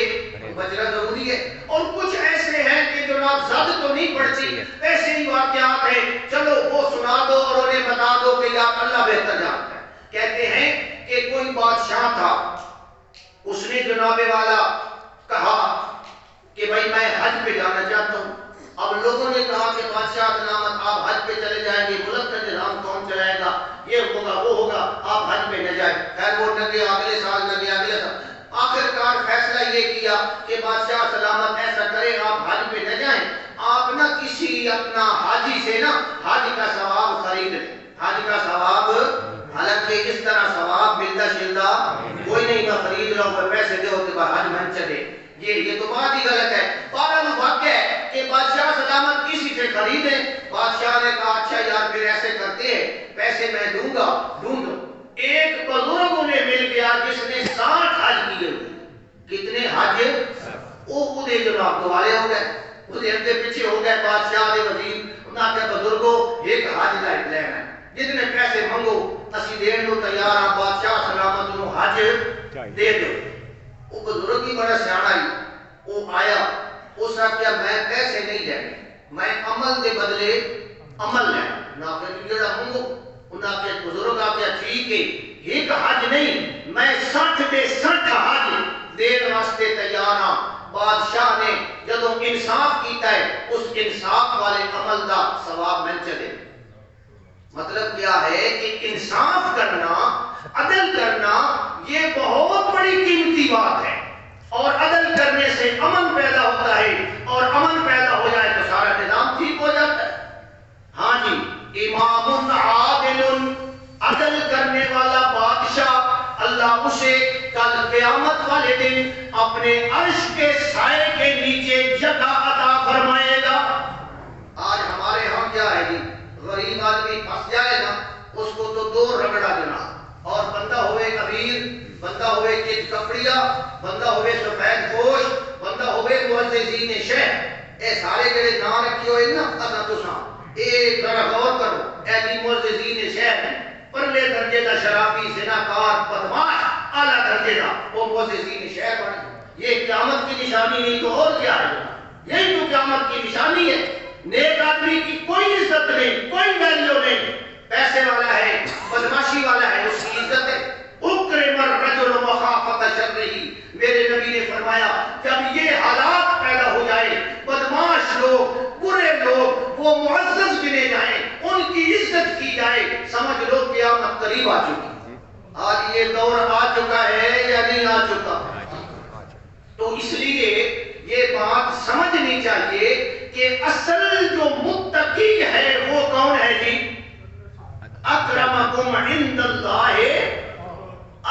بچنا ضروری ہے۔ اور کچھ ایسے ہیں کہ جناب زد تو نہیں پڑتی، ایسے ہی واقعات ہیں، چلو وہ سنا دو اور انہیں بتا دو کہ یا اللہ بہتر جانتا ہے۔ کہتے ہیں کہ کوئی بادشاہ تھا، اس نے جناب والا کہا کہ بھائی میں حج پہ جانا چاہتا ہوں۔ اب لوگوں نے کہا کہ بادشاہ سلامت آپ حج پہ چلے جائیں گے، ملک کا نظام کون چلائے گا، یہ ہوگا وہ ہوگا، آپ حج پہ نہ جائیں۔ خیر وہ نہ گیا، اگلے سال نہ گیا، اگلے سال، آخر کار فیصلہ یہ کیا کہ بادشاہ سلامت ایسا کرے آپ حج پہ نہ جائیں، آپ نہ کسی اپنا حاجی سے نا حج کا ثواب خرید لیں، حج کا ثواب، حالانکہ اس طرح ثواب ملتا شلتا کوئی نہیں، میں خرید لوں پر پیسے دے ہوتے پر حج من چلے، یہ تو بات ہی غلط ہے۔ بہرحال واقعہ ہے کہ بادشاہ سلامت کسی سے خریدیں، بادشاہ نے کہا اچھا یار پھر ایسے کرتے ہیں، پیسے میں دوں گا، ڈھونڈو۔ ایک بزرگ انہیں مل گیا جس نے 60 حج کیے ہوئے، کتنے حج؟ وہ خودے جناب دوالے ہو گئے، خودے اندے پیچھے ہو گئے، بادشاہ دے وزیر انہاں کے بزرگوں ایک حج لائٹ لینا ہے، جتنے پیسے منگو اسی دین کو تیار ہیں، بادشاہ سلامت انہوں حج دے دو۔ وہ بزرگ بھی بڑا سیاڑا ہی، وہ آیا، اس نے کیا میں پیسے نہیں لینے، میں عمل دے بدلے عمل لینا، نہ کہ جڑا منگو، انہاں کے بزرگ آکے ٹھیک ہے، ایک حج نہیں، میں 60 دے 60 حج دین واسطے تیار ہاں۔ بادشاہ نے جدو انصاف کیتا ہے، اس انصاف والے عمل دا ثواب مل چلے۔ مطلب کیا ہے کہ انصاف کرنا، عدل کرنا یہ بہت بڑی قیمتی بات ہے، اور عدل کرنے سے امن پیدا ہوتا ہے، اور امن پیدا ہو جائے تو سارا نظام ٹھیک ہو جاتا ہے۔ ہاں جی، امام عادل، عدل کرنے اسے کل قیامت والے دن اپنے عرش کے سائے کے نیچے جگہ عطا فرمائے گا۔ آج ہمارے ہاں کیا ہے جی، غریب آدمی پھنس جائے نا، اس کو تو دو رگڑا دینا، اور بندہ ہوئے امیر، بندہ ہوئے چت کپڑیا، بندہ ہوئے سفید پوش، بندہ ہوئے معززین شہر، اے سارے جڑے نام رکھی ہوئے نا اصا تساں اے ذرا غور کرو، اے جی معززین شہر ہیں، پرلے درجے دا شرابی، زناکار، بدماش، اعلیٰ درجے دا وہ معززین شہر بنے۔ یہ قیامت کی نشانی نہیں تو اور کیا ہے؟ یہی تو قیامت کی نشانی ہے۔ نیک آدمی کی کوئی عزت نہیں، کوئی ویلیو نہیں، پیسے والا ہے، بدماشی والا ہے، اس کی عزت ہے۔ اکرم الرجل مخافۃ شرہ، میرے نبی نے فرمایا جب یہ حالات پیدا ہو جائے، بدماش لوگ، برے لوگ وہ معزز گنے جائیں، ان کی عزت کی جائے، سمجھ لو قیامت قریب آ چکی۔ آج یہ دور آ چکا ہے یا نہیں آ چکا؟ تو اس لیے یہ بات سمجھنی چاہیے کہ اصل جو متقی ہے وہ کون ہے جی؟ اکرمکم عند اللہ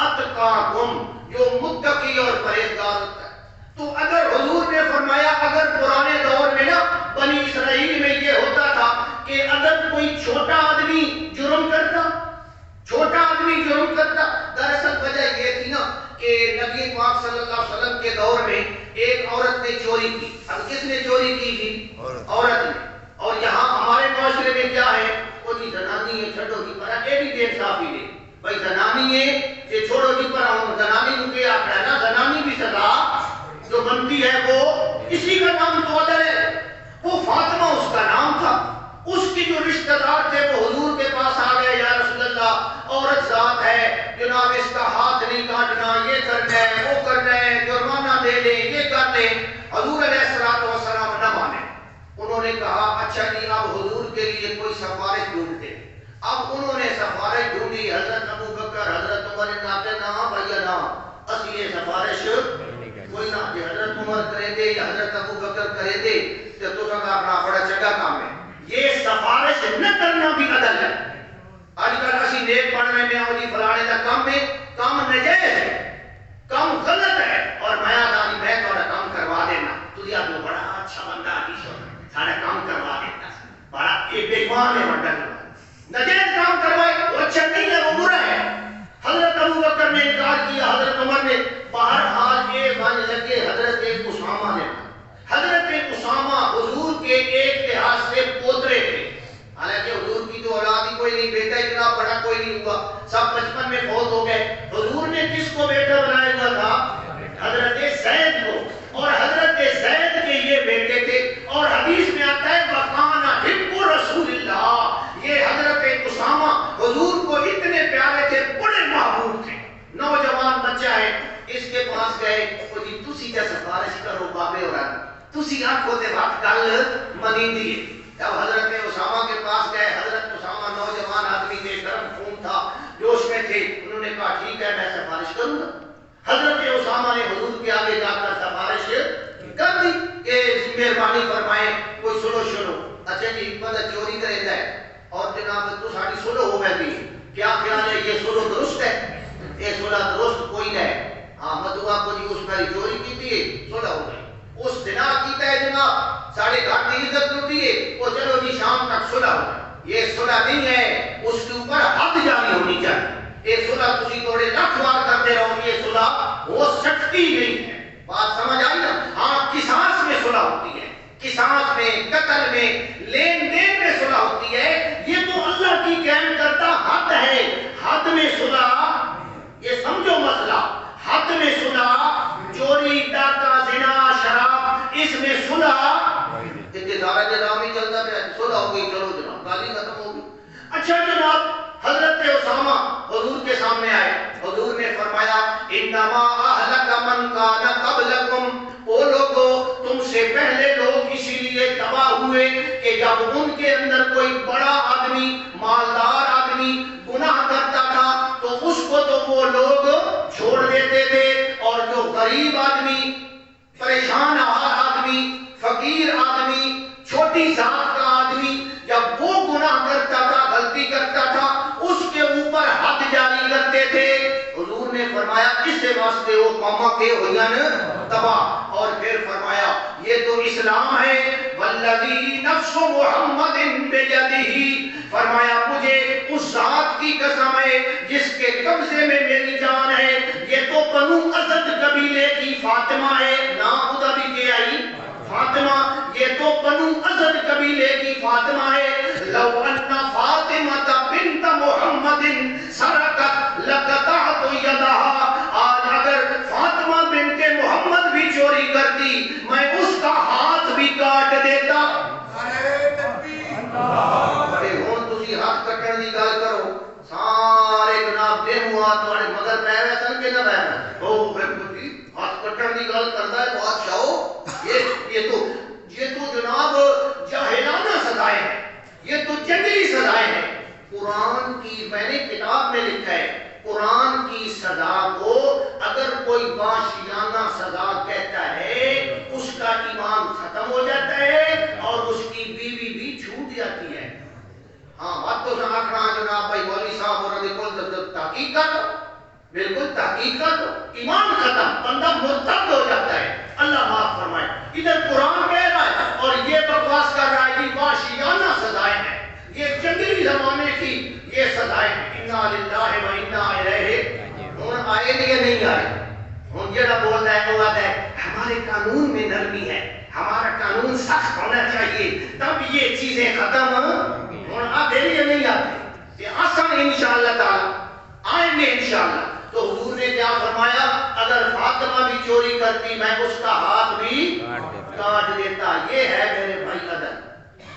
اتقاکم، جو متقی اور پرہیزگار ہوتا ہے۔ تو اگر حضور نے فرمایا، اگر پرانے دور میں نا بنی اسرائیل میں یہ ہوتا تھا کہ اگر کوئی چھوٹا آدمی جرم کرتا، دراصل وجہ یہ تھی نا کہ نبی پاک صلی اللہ علیہ وسلم کے دور میں ایک عورت نے چوری کی۔ اب کس نے چوری کی تھی؟ عورت نے۔ اور یہاں ہمارے معاشرے میں کیا ہے، وہ جی زنانی ہے، چھوڑو جی پر یہ بھی بے انصافی نے بھائی، زنانی ہے کہ چھوڑو جی پر آؤں، زنانی کو کیا آخر ہے نا، زنانی بھی سزا جو بنتی ہے وہ اسی کا نام تو عدل ہے۔ وہ فاطمہ اس کا نام تھا، اس کی جو رشتہ دار تھے وہ حضور کے پاس آ گئے، یا رسول اللہ عورت ذات ہے جناب، اس کا ہاتھ نہیں کاٹنا، یہ کرنا ہے، وہ کرنا ہے، جرمانہ دے دیں، یہ کر دیں۔ حضور علیہ السلام نہ مانے، انہوں نے کہا اچھا جی اب حضور کے لیے کوئی سفارش ڈھونڈتے۔ اب انہوں نے سفارش ڈھونڈی، حضرت ابو بکر، حضرت عمر نے کہا بھیا نا اسی یہ سفارش کوئی نہ، یہ حضرت عمر کریں دے یا حضرت ابو بکر کریں دے تو تساں دا اپنا بڑا چنگا کام ہے۔ یہ سفارش نہ کرنا بھی عدل ہے۔ آج کل اسی نیک بن رہے ہیں، جی فلانے کا کام ہے، کام نجائز ہے، کام غلط ہے، اور میں آدمی میں تھوڑا کام کروا دینا، تجھے تو بڑا اچھا بندہ آدھی سارا کام کروا دیتا، بڑا ایک بیمان ہے، بڑا نجائز کام کروائے، وہ اچھا نہیں ہے، وہ برا ہے۔ حضرت ابو بکر نے انکار کیا، حضرت عمر نے، بہرحال یہ بن لگے حضرت اسامہ نے۔ حضرت اسامہ حضور کے ایک لحاظ سے پوترے تھے، حالانکہ حضور کی تو اولاد ہی کوئی نہیں، بیٹا اتنا بڑا کوئی نہیں ہوا، سب بچپن میں فوت ہو گئے۔ حضور نے کس کو بیٹا بنایا ہوا تھا؟ حضرت زید کو، اور حضرت زید کے یہ بیٹے تھے، اور حدیث میں آتا ہے وَقَانَ حِبُّ رسول اللہ، یہ حضرت اسامہ حضور کو اتنے پیارے تھے، بڑے محبوب تھے۔ نوجوان بچہ ہے، اس کے پاس گئے، وہ جی تسی کیا سفارش کرو بابے اور تسی آنکھوں دے بات کل منی دیئے۔ جب حضرت اسامہ کے پاس گئے، حضرت اسامہ نوجوان آدمی تھے، گرم خون تھا، جوش میں تھے، انہوں نے کہا ٹھیک ہے میں سفارش کروں گا۔ حضرت اسامہ نے حضور کے آگے جا کر سفارش کر دی کہ مہربانی فرمائیں کوئی سنو، اچھا جی بندہ چوری کرے ہے اور جناب تو ساری سلو ہو گئی، کیا خیال ہے یہ سلو درست ہے؟ یہ سلو درست کوئی نہیں، ہاں مدعا کو جی اس پر چوری کی تھی، سلو ہو گئی، اس زنا کیتا ہے جناب، ساڑھے گھر کی عزت لوٹی ہے، وہ چلو جی شام تک سلو ہو گئی۔ یہ سلو نہیں ہے، اس کے اوپر حد جاری ہونی چاہیے۔ یہ سلو تسی توڑے لاکھ بار کرتے رہو، یہ سلو ہو سکتی نہیں ہے۔ بات سمجھ آئی نا؟ ہاں قصاص میں سلو ہوتی ہے، قصاص میں، قتل میں، لین دین میں سلح ہوتی ہے، یہ تو اللہ کی قائم کرتا حد ہے۔ حد میں سلح، یہ سمجھو مسئلہ، حد میں سلح، چوری، ڈاکہ، زنا، شراب، اس میں سلح سارا نظام ہی چلتا ہے، سلح ہو گئی، چلو جناب گالی ختم ہو گئی۔ اچھا جناب حضرت اسامہ حضور کے سامنے آئے، حضور نے فرمایا انما اہلک من کان قبلکم، وہ لوگوں تم سے پہلے لوگ اسی لیے تباہ ہوئے کہ جب ان کے اندر کوئی بڑا آدمی، مالدار آدمی گناہ کرتا تھا تو اس کو تو وہ لوگ چھوڑ دیتے تھے، اور جو غریب آدمی، پریشان آدمی، فقیر آدمی، چھوٹی ذات کا آدمی جب وہ گناہ کرتا تھا، غلطی کرتا تھا، اس کے اوپر حد جاری کرتے تھے۔ حضور نے فرمایا اس سے واسطے وہ قوموں کے ہویاں تباہ، اور پھر فرمایا یہ تو اسلام ہے، والذی نفس محمد بیدہ، فرمایا مجھے اس ذات کی قسم ہے جس کے قبضے میں میری جان ہے، یہ تو بنو اسد قبیلے کی فاطمہ ہے، نام خدا بھی کیا ہی فاطمہ، یہ تو بنو اسد قبیلے کی فاطمہ ہے، لو ان فاطمہ بنت محمد سرقت لقطعت یدہا، آج اگر فاطمہ بنت محمد بھی چوری کرتی میں اس کا ہاتھ بھی کاٹ دیتا۔ بڑے ہون تسی ہاتھ کٹن دی گل کرو، سارے جناب دے ہوا تمہارے مگر پہ ویسن کے نہ پہ او پھر کچھ ہاتھ کٹن دی گل کرتا ہے بادشاہو، یہ تو جناب جاہلانہ سزائیں ہیں، یہ تو جنگلی سزائیں ہیں۔ قرآن کی میں نے کتاب میں لکھا ہے، قرآن کی سزا کو اگر کوئی وحشیانہ سزا کہتا ہے اس کا ایمان ختم ہو جاتا ہے اور اس کی بیوی بھی چھوٹ جاتی ہے۔ ہاں بات تو آخنا جناب بھائی مولوی صاحب اور کو تحقیق کر دو، بالکل تحقیق کر دو، ایمان ختم، بندہ مرتد ہو جاتا ہے، اللہ معاف فرمائے۔ ادھر قرآن کہہ رہا ہے اور یہ بکواس کر رہا ہے کہ وحشیانہ سزائیں ہیں، یہ جنگلی زمانے کی یہ سزائیں ہیں۔ انا للہ و انا الیہ، ہن آئے نہیں نہیں آئے، ہن جڑا بول رہا ہے وہ آتا ہے ہمارے قانون میں نرمی ہے، ہمارا قانون سخت ہونا چاہیے تب یہ چیزیں ختم ہن آتے نہیں آتے، یہ آسان انشاءاللہ تعالی آئیں گے انشاءاللہ۔ تو حضور نے کیا فرمایا، اگر فاطمہ بھی چوری کرتی میں اس کا ہاتھ بھی کاٹ دیتا۔ یہ ہے میرے بھائی عدل،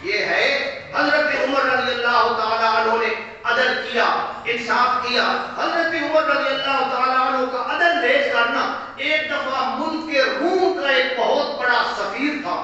یہ ہے حضرت عمر رضی اللہ تعالیٰ عنہ نے عدل کیا، انصاف کیا۔ حضرت عمر رضی اللہ تعالیٰ عنہ کا عدل دیکھ کرنا، ایک دفعہ ملک کے روم کا ایک بہت بڑا سفیر تھا،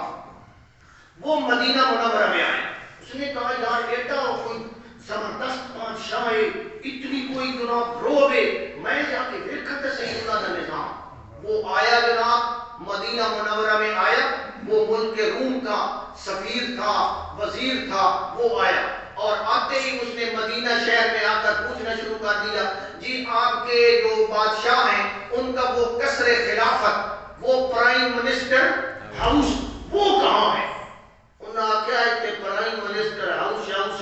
وہ مدینہ منورہ میں آئے، اس نے کہا یار ایٹا کوئی زبردست بادشاہ ہے، اتنی کوئی جناب روب ہے، میں جا کے دیکھتے سے اللہ کا نظام۔ وہ آیا جناب مدینہ منورہ میں آیا، وہ ملک روم کا سفیر تھا، وزیر تھا، وہ آیا اور آتے ہی اس نے مدینہ شہر میں آ کر پوچھنا شروع کر دیا، جی آپ کے جو بادشاہ ہیں ان کا وہ قصر خلافت، وہ پرائم منسٹر ہاؤس وہ کہاں ہے؟ انہوں نے کیا ہے کہ پرائم منسٹر ہاؤس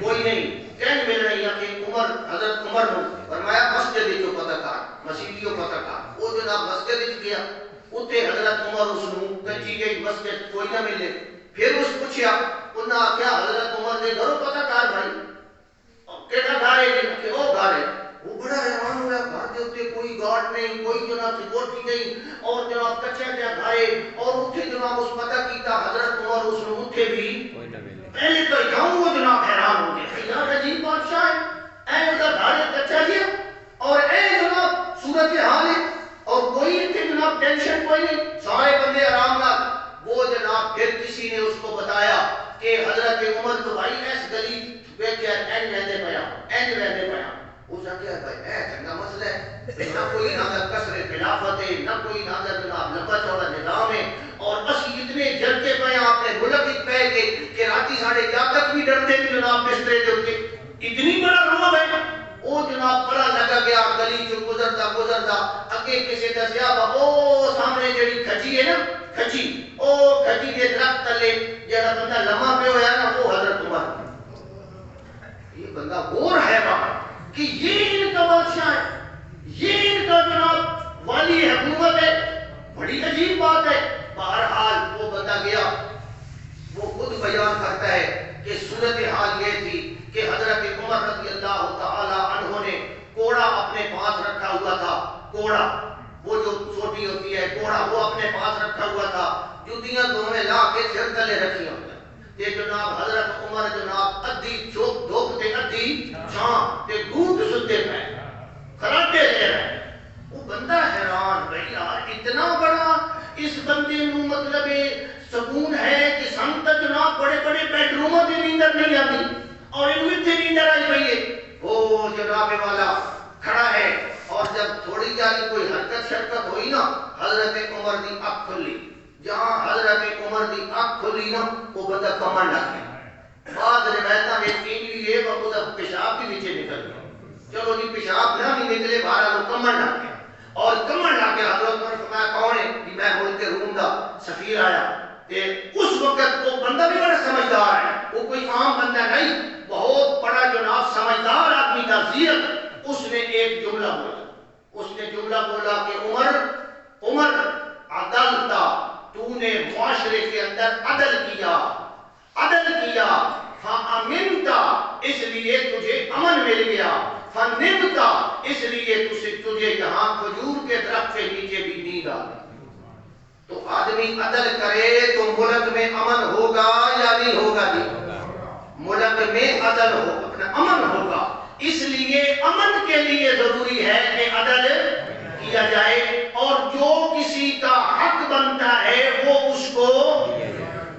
کوئی نہیں، کہیں مل رہی ہے کہ عمر حضرت عمر نے فرمایا مسجد جو پتہ کار مسیحیوں پتہ کار، وہ جناب مسجد گیا، اتنے حضرت عمر اس نے کچی گئی مسجد کوئی نہ ملے، پھر اس پوچھیا انہوں نے کیا حضرت عمر نے گھروں پتہ کار بھائی کہتا گھارے کہ وہ گھارے، وہ بڑا حیران ہوا، گھر کے اتنے کوئی گارڈ نہیں، کوئی جناب سیکورٹی نہیں، اور جناب کچا کیا گھارے، اور اتنے جناب اس پتہ کیتا حضرت عمر اس نے اتنے بھی پہلے تو جاؤں وہ جناب حیران ہو گئے، یار عجیب بادشاہ ہے، اے ادھر گھارے کچا دیا اور اے جناب صورت حال ہے اور کوئی اتنے جناب ٹینشن کوئی نہیں، سارے بندے آرام نال۔ وہ جناب پھر کسی نے اس کو بتایا کہ حضرت عمر تو بھائی ایس گلی بیٹھے اینج رہتے پیا، اینج رہتے پیا، وہ کیا بھائی اے چنگا مسئلہ ہے، نہ کوئی نہ قصر خلافت ہے، نہ کوئی نہ جناب لمبا چوڑا نظام ہے، اور اسی اتنے جلتے پے اپنے ملک وچ پے کے کہ راتی ساڑھے جا تک بھی ڈرتے بھی جناب بسترے دے اوتے، اتنی بڑا روب ہے۔ وہ جناب بڑا لگا گیا گلی چ گزرتا اگے کسی دسیا او سامنے جڑی کھجی ہے نا، کھجی او کھجی دے درخت تلے جڑا بندہ لمحہ پہ ہویا نا وہ حضرت عمر۔ یہ بندہ غور ہے وہاں کہ یہ ان کا بادشاہ ہے، یہ ان کا جناب والی حکومت ہے، بڑی عجیب بات ہے۔ بہرحال وہ بندہ گیا، وہ خود بیان کرتا ہے کہ صورتحال یہ تھی کہ حضرت عمر رضی اللہ تعالی عنہ نے کوڑا اپنے پاس رکھا ہوا تھا، کوڑا وہ جو چھوٹی ہوتی ہے کوڑا وہ اپنے پاس رکھا ہوا تھا، جوتیاں دونوں لا کے سر تلے رکھی ہوئی تے جناب حضرت عمر جناب ادھی چوک دھوپ تے ادھی چھاں تے گھوٹ ستے پے خراٹے لے رہے۔ وہ بندہ حیران بھائی یار اتنا بڑا اس بندے نو مطلب سکون ہے کہ سن تک جناب بڑے بڑے بیڈ روموں کی نیندر نہیں آتی اور ان میں سے نیندر آئی ہوئی ہے۔ وہ جناب والا کھڑا ہے اور جب تھوڑی جاری کوئی حرکت شرکت ہوئی نا حضرت عمر دی آنکھ کھلی، جہاں حضرت عمر دی آنکھ کھلی نا وہ بندہ کمر لگ گیا۔ بعض روایتاں میں تین بھی ہے وہ پیشاب بھی نیچے نکل گیا، چلو جی پیشاب نہ بھی نکلے بارہ لوگ کمر کمن آ گیا، اور کمن آ گیا حضرت عمر فرمایا کون ہے کہ میں ملک روم دا سفیر آیا۔ اس وقت وہ بندہ بھی بڑا سمجھدار ہے، وہ کوئی عام بندہ نہیں، بہت بڑا جناب سمجھدار آدمی تھا، زیرک۔ اس نے ایک جملہ بولا، اس نے جملہ بولا کہ عمر عدل تھا، تو نے معاشرے کے اندر عدل کیا فَأَمِنْتَ اس لیے تجھے امن مل گیا، فَنِمْتَ اس لیے تجھے یہاں کھجور کے درخت کے نیچے بھی نیند آ گئی۔ تو آدمی عدل کرے تو ملک میں امن ہوگا یا نہیں ہوگا؟ ملک میں عدل ہوگا، اپنا امن ہوگا۔ اس لیے امن کے لیے ضروری ہے کہ عدل کیا جائے، اور جو کسی کا حق بنتا ہے وہ اس کو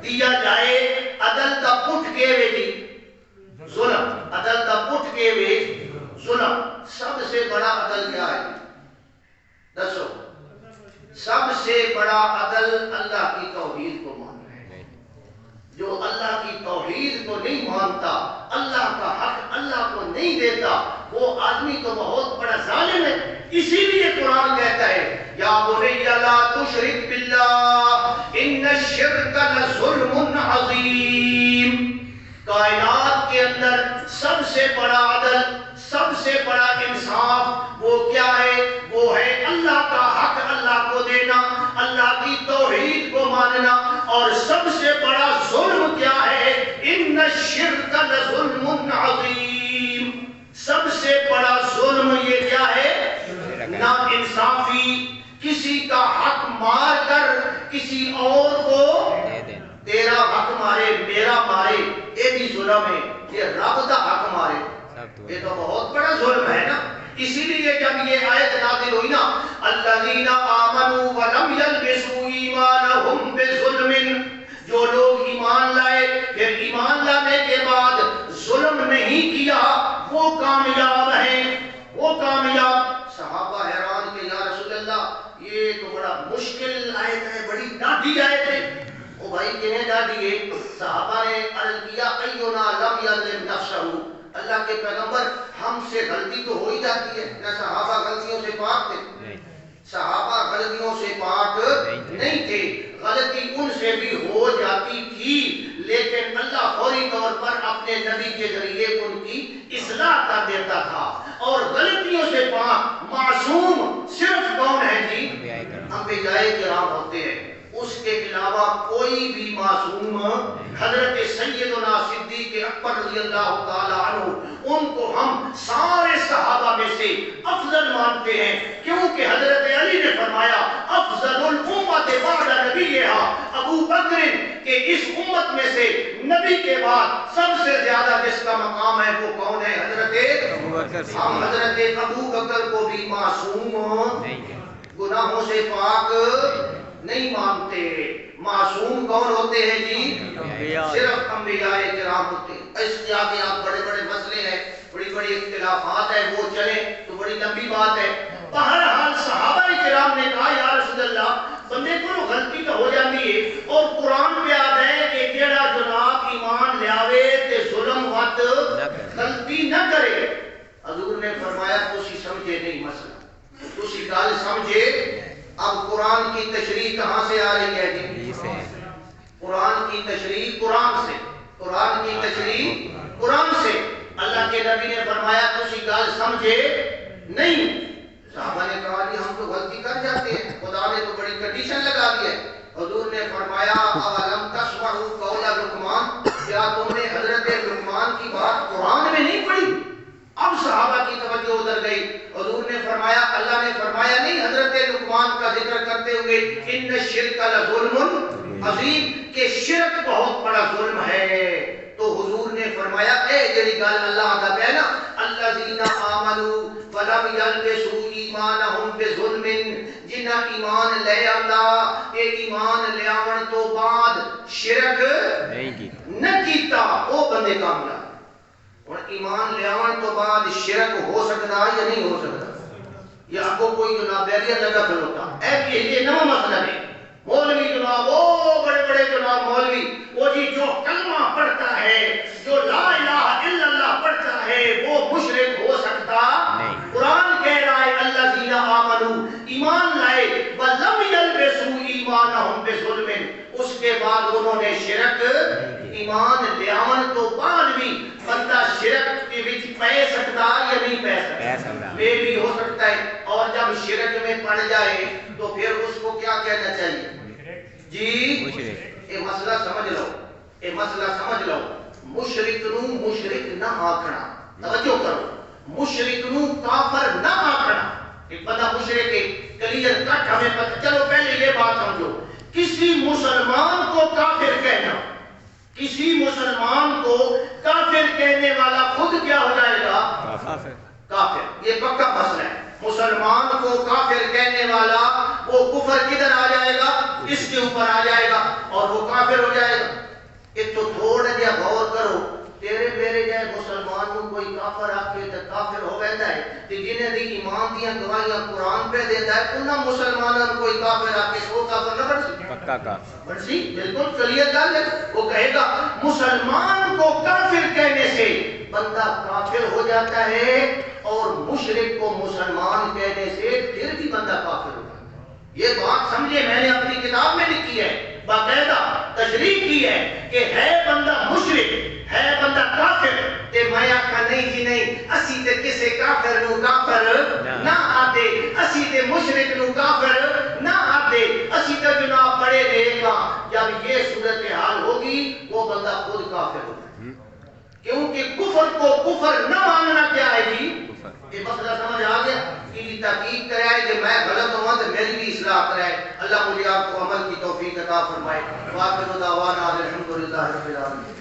دیا جائے۔ عدل دا پٹ کے وے جی ظلم، عدل دا پٹ کے وے ظلم۔ سب سے بڑا عدل کیا ہے؟ دسو، سب سے بڑا عدل اللہ کی توحید کو ماننا ہے۔ جو اللہ کی توحید کو نہیں مانتا، اللہ کا حق اللہ کو نہیں دیتا، وہ آدمی تو بہت بڑا ظالم ہے۔ اسی لیے قرآن کہتا ہے یا بنی لا تشرک باللہ ان الشرک لظلم عظیم۔ کائنات کے اندر سب سے بڑا عدل، سب سے بڑا انصاف وہ کیا ہے؟ وہ ہے اللہ کا حق اللہ کو دینا، اللہ کی توحید کو ماننا۔ اور سب سے بڑا ظلم کیا ہے؟ ان الشرک لظلم عظیم۔ سب سے بڑا ظلم یہ کیا ہے؟ نا انصافی، کسی کا حق مار کر کسی اور کو تیرا حق مارے میرا مارے، یہ بھی ظلم ہے۔ یہ رب کا حق مارے، یہ تو بہت بڑا ظلم ہے نا۔ اسی لیے جب یہ آیت نازل ہوئی نا، الذین آمنوا ولم یلبسوا ایمانہم بظلم، جو لوگ ایمان لائے پھر ایمان لانے کے بعد ظلم نہیں کیا، وہ کامیاب ہیں، وہ کامیاب۔ صحابہ حیران کہ یا رسول اللہ یہ تو بڑا مشکل آیت ہے، بڑی ڈاڈی آیت ہے۔ او بھائی کہیں ڈاڈی ہے؟ صحابہ نے عرض کیا ایونا لم یظلم نفسہ، اللہ کے پیغمبر ہم سے غلطی تو ہو ہی جاتی ہے، نہ صحابہ غلطیوں سے پاک تھے؟ صحابہ غلطیوں سے پاک نہیں تھے، غلطی ان سے بھی ہو جاتی تھی، لیکن اللہ فوری طور پر اپنے نبی کے ذریعے ان کی اصلاح کر دیتا تھا۔ اور غلطیوں سے پاک معصوم صرف کون ہے جی؟ انبیاء کرام ہوتے ہیں، اس کے علاوہ کوئی بھی معصوم۔ حضرت سیدنا صدیق اکبر رضی اللہ تعالی عنہ، ان کو ہم سارے صحابہ میں سے افضل مانتے ہیں، کیونکہ حضرت علی نے فرمایا افضل الامت بعد نبیہا ابو بکر، کہ اس امت میں سے نبی کے بعد سب سے زیادہ جس کا مقام ہے وہ کون ہے؟ حضرت ابو بکر۔ ہم حضرت ابو بکر کو بھی معصوم گناہوں سے پاک نہیں مانتے۔ معصوم کون ہوتے ہیں جی؟ صرف انبیاء کرام ہوتے ہیں۔ اس کے آگے آپ بڑے بڑے مسئلے ہیں، بڑی بڑی اختلافات ہیں، وہ چلیں تو بڑی لمبی بات ہے۔ بہرحال صحابہ کرام نے کہا یا رسول اللہ بندے کو غلطی تو ہو جاتی ہے، اور قرآن پہ آتا ہے کہ جیڑا جناب ایمان لیاوے تے ظلم وقت غلطی نہ کرے۔ حضور نے فرمایا تسی سمجھے نہیں مسئلہ، تسی گل سمجھے۔ اب قرآن کی تشریح کہاں سے آ رہی ہے جی؟ قرآن کی تشریح قرآن سے، قرآن کی تشریح قرآن سے۔ اللہ کے نبی نے فرمایا تسی گل سمجھے نہیں۔ صحابہ نے کہا کہ ہم تو غلطی کر جاتے ہیں، خدا نے تو بڑی کنڈیشن لگا دی ہے۔ حضور نے فرمایا اولم تسمعوا قول لقمان، کیا تم نے حضرت لقمان کی بات قرآن میں نہیں پڑھی؟ اب صحابہ کی توجہ ادھر گئی۔ حضور نے فرمایا، اللہ نے فرمایا نہیں حضرت لقمان کا ذکر کرتے ہوئے ان الشرک لظلم عظیم، کہ شرک بہت بڑا ظلم ہے۔ تو حضور نے فرمایا اے جڑی گل اللہ دا پہ نا الذین آمنوا ولم یلبسوا ایمانہم بظلم، جنہاں ایمان لے آندا اے ایمان لے آون تو بعد شرک نہ کیتا، وہ بندے کامیاب۔ اور ایمان لے آون تو بعد شرک ہو سکتا یا نہیں ہو سکتا؟ یا آپ کو کوئی جناب بیریئر لگا کھلوتا ہے؟ یہ نو مسئلہ ہے۔ مولوی جناب، وہ بڑے بڑے جناب مولوی، وہ جی جو کلمہ پڑھتا ہے، جو لا الہ الا اللہ پڑھتا ہے، وہ مشرک ہو سکتا نہیں۔ قرآن کہہ رہا ہے الذین ایمان لائے وَلَمْ يَلْبِسُوا إِيمَانَهُمْ بِظُلْمٍ، اس کے بعد انہوں نے شرک ایمان لیاون تو بعد بھی بندہ شرک کے وچ پہ سکتا یا نہیں پہ سکتا؟ میں بھی ہو سکتا ہے، اور جب شرک میں پڑ جائے تو پھر اس کو کیا کہنا چاہیے؟ جی یہ مسئلہ سمجھ لو، یہ مسئلہ سمجھ لو، مشرک نو مشرک نہ آکھنا، توجہ کرو، مشرک نو کافر نہ آکھنا۔ ایک بندہ مشرک ہے، کلیئر کٹ ہمیں پتہ، چلو پہلے یہ بات سمجھو، کسی مسلمان کو کافر کہنا، کسی مسلمان کو کافر کہنے والا خود کیا ہو جائے گا؟ کافر۔ یہ پکا مسئلہ ہے، مسلمان کو کافر کہنے والا وہ کفر کدھر آ جائے گا؟ اس کے اوپر آ جائے گا اور وہ کافر ہو جائے گا۔ ایک تو تھوڑا جا غور کرو، تیرے میرے جائے مسلمان کو کوئی کافر آکے تو کافر ہو گئتا ہے، کہ جنہیں دی ایمان دیاں گواہیاں قرآن پہ دیتا ہے، انہاں مسلمانوں کوئی کافر آکے وہ کافر نہ بڑھ سی؟ پکا کافر بڑھ سی، بالکل کلیئر گل ہے۔ وہ کہے گا مسلمان کو کافر کہنے سے بندہ کافر ہو جاتا ہے، اور مشرک کو مسلمان کہنے سے پھر بھی بندہ کافر ہو جاتا ہے۔ یہ بات سمجھے، میں نے اپنی کتاب میں لکھی ہے، باقاعدہ تشریح کی ہے کہ ہے بندہ مشرک، ہے بندہ کافر، تے میں آکھا نہیں جی نہیں، اسی تے کسے کافر نو کافر نہ آتے، اسی تے مشرک نو کافر نہ آتے، اسی تے جناب بڑے دے گا۔ جب یہ صورتحال ہوگی وہ بندہ خود کافر ہوگا، کیونکہ کفر کو کفر نہ ماننا کیا ہے جی؟ یہ مسئلہ سمجھ آ گیا؟ کی تحقیق کرائے کہ میں غلط ہوں تو میری بھی اصلاح کرائے۔ اللہ مجھے آپ کو عمل کی توفیق عطا فرمائے۔ وآخر دعوانا الحمدللہ رب العالمین۔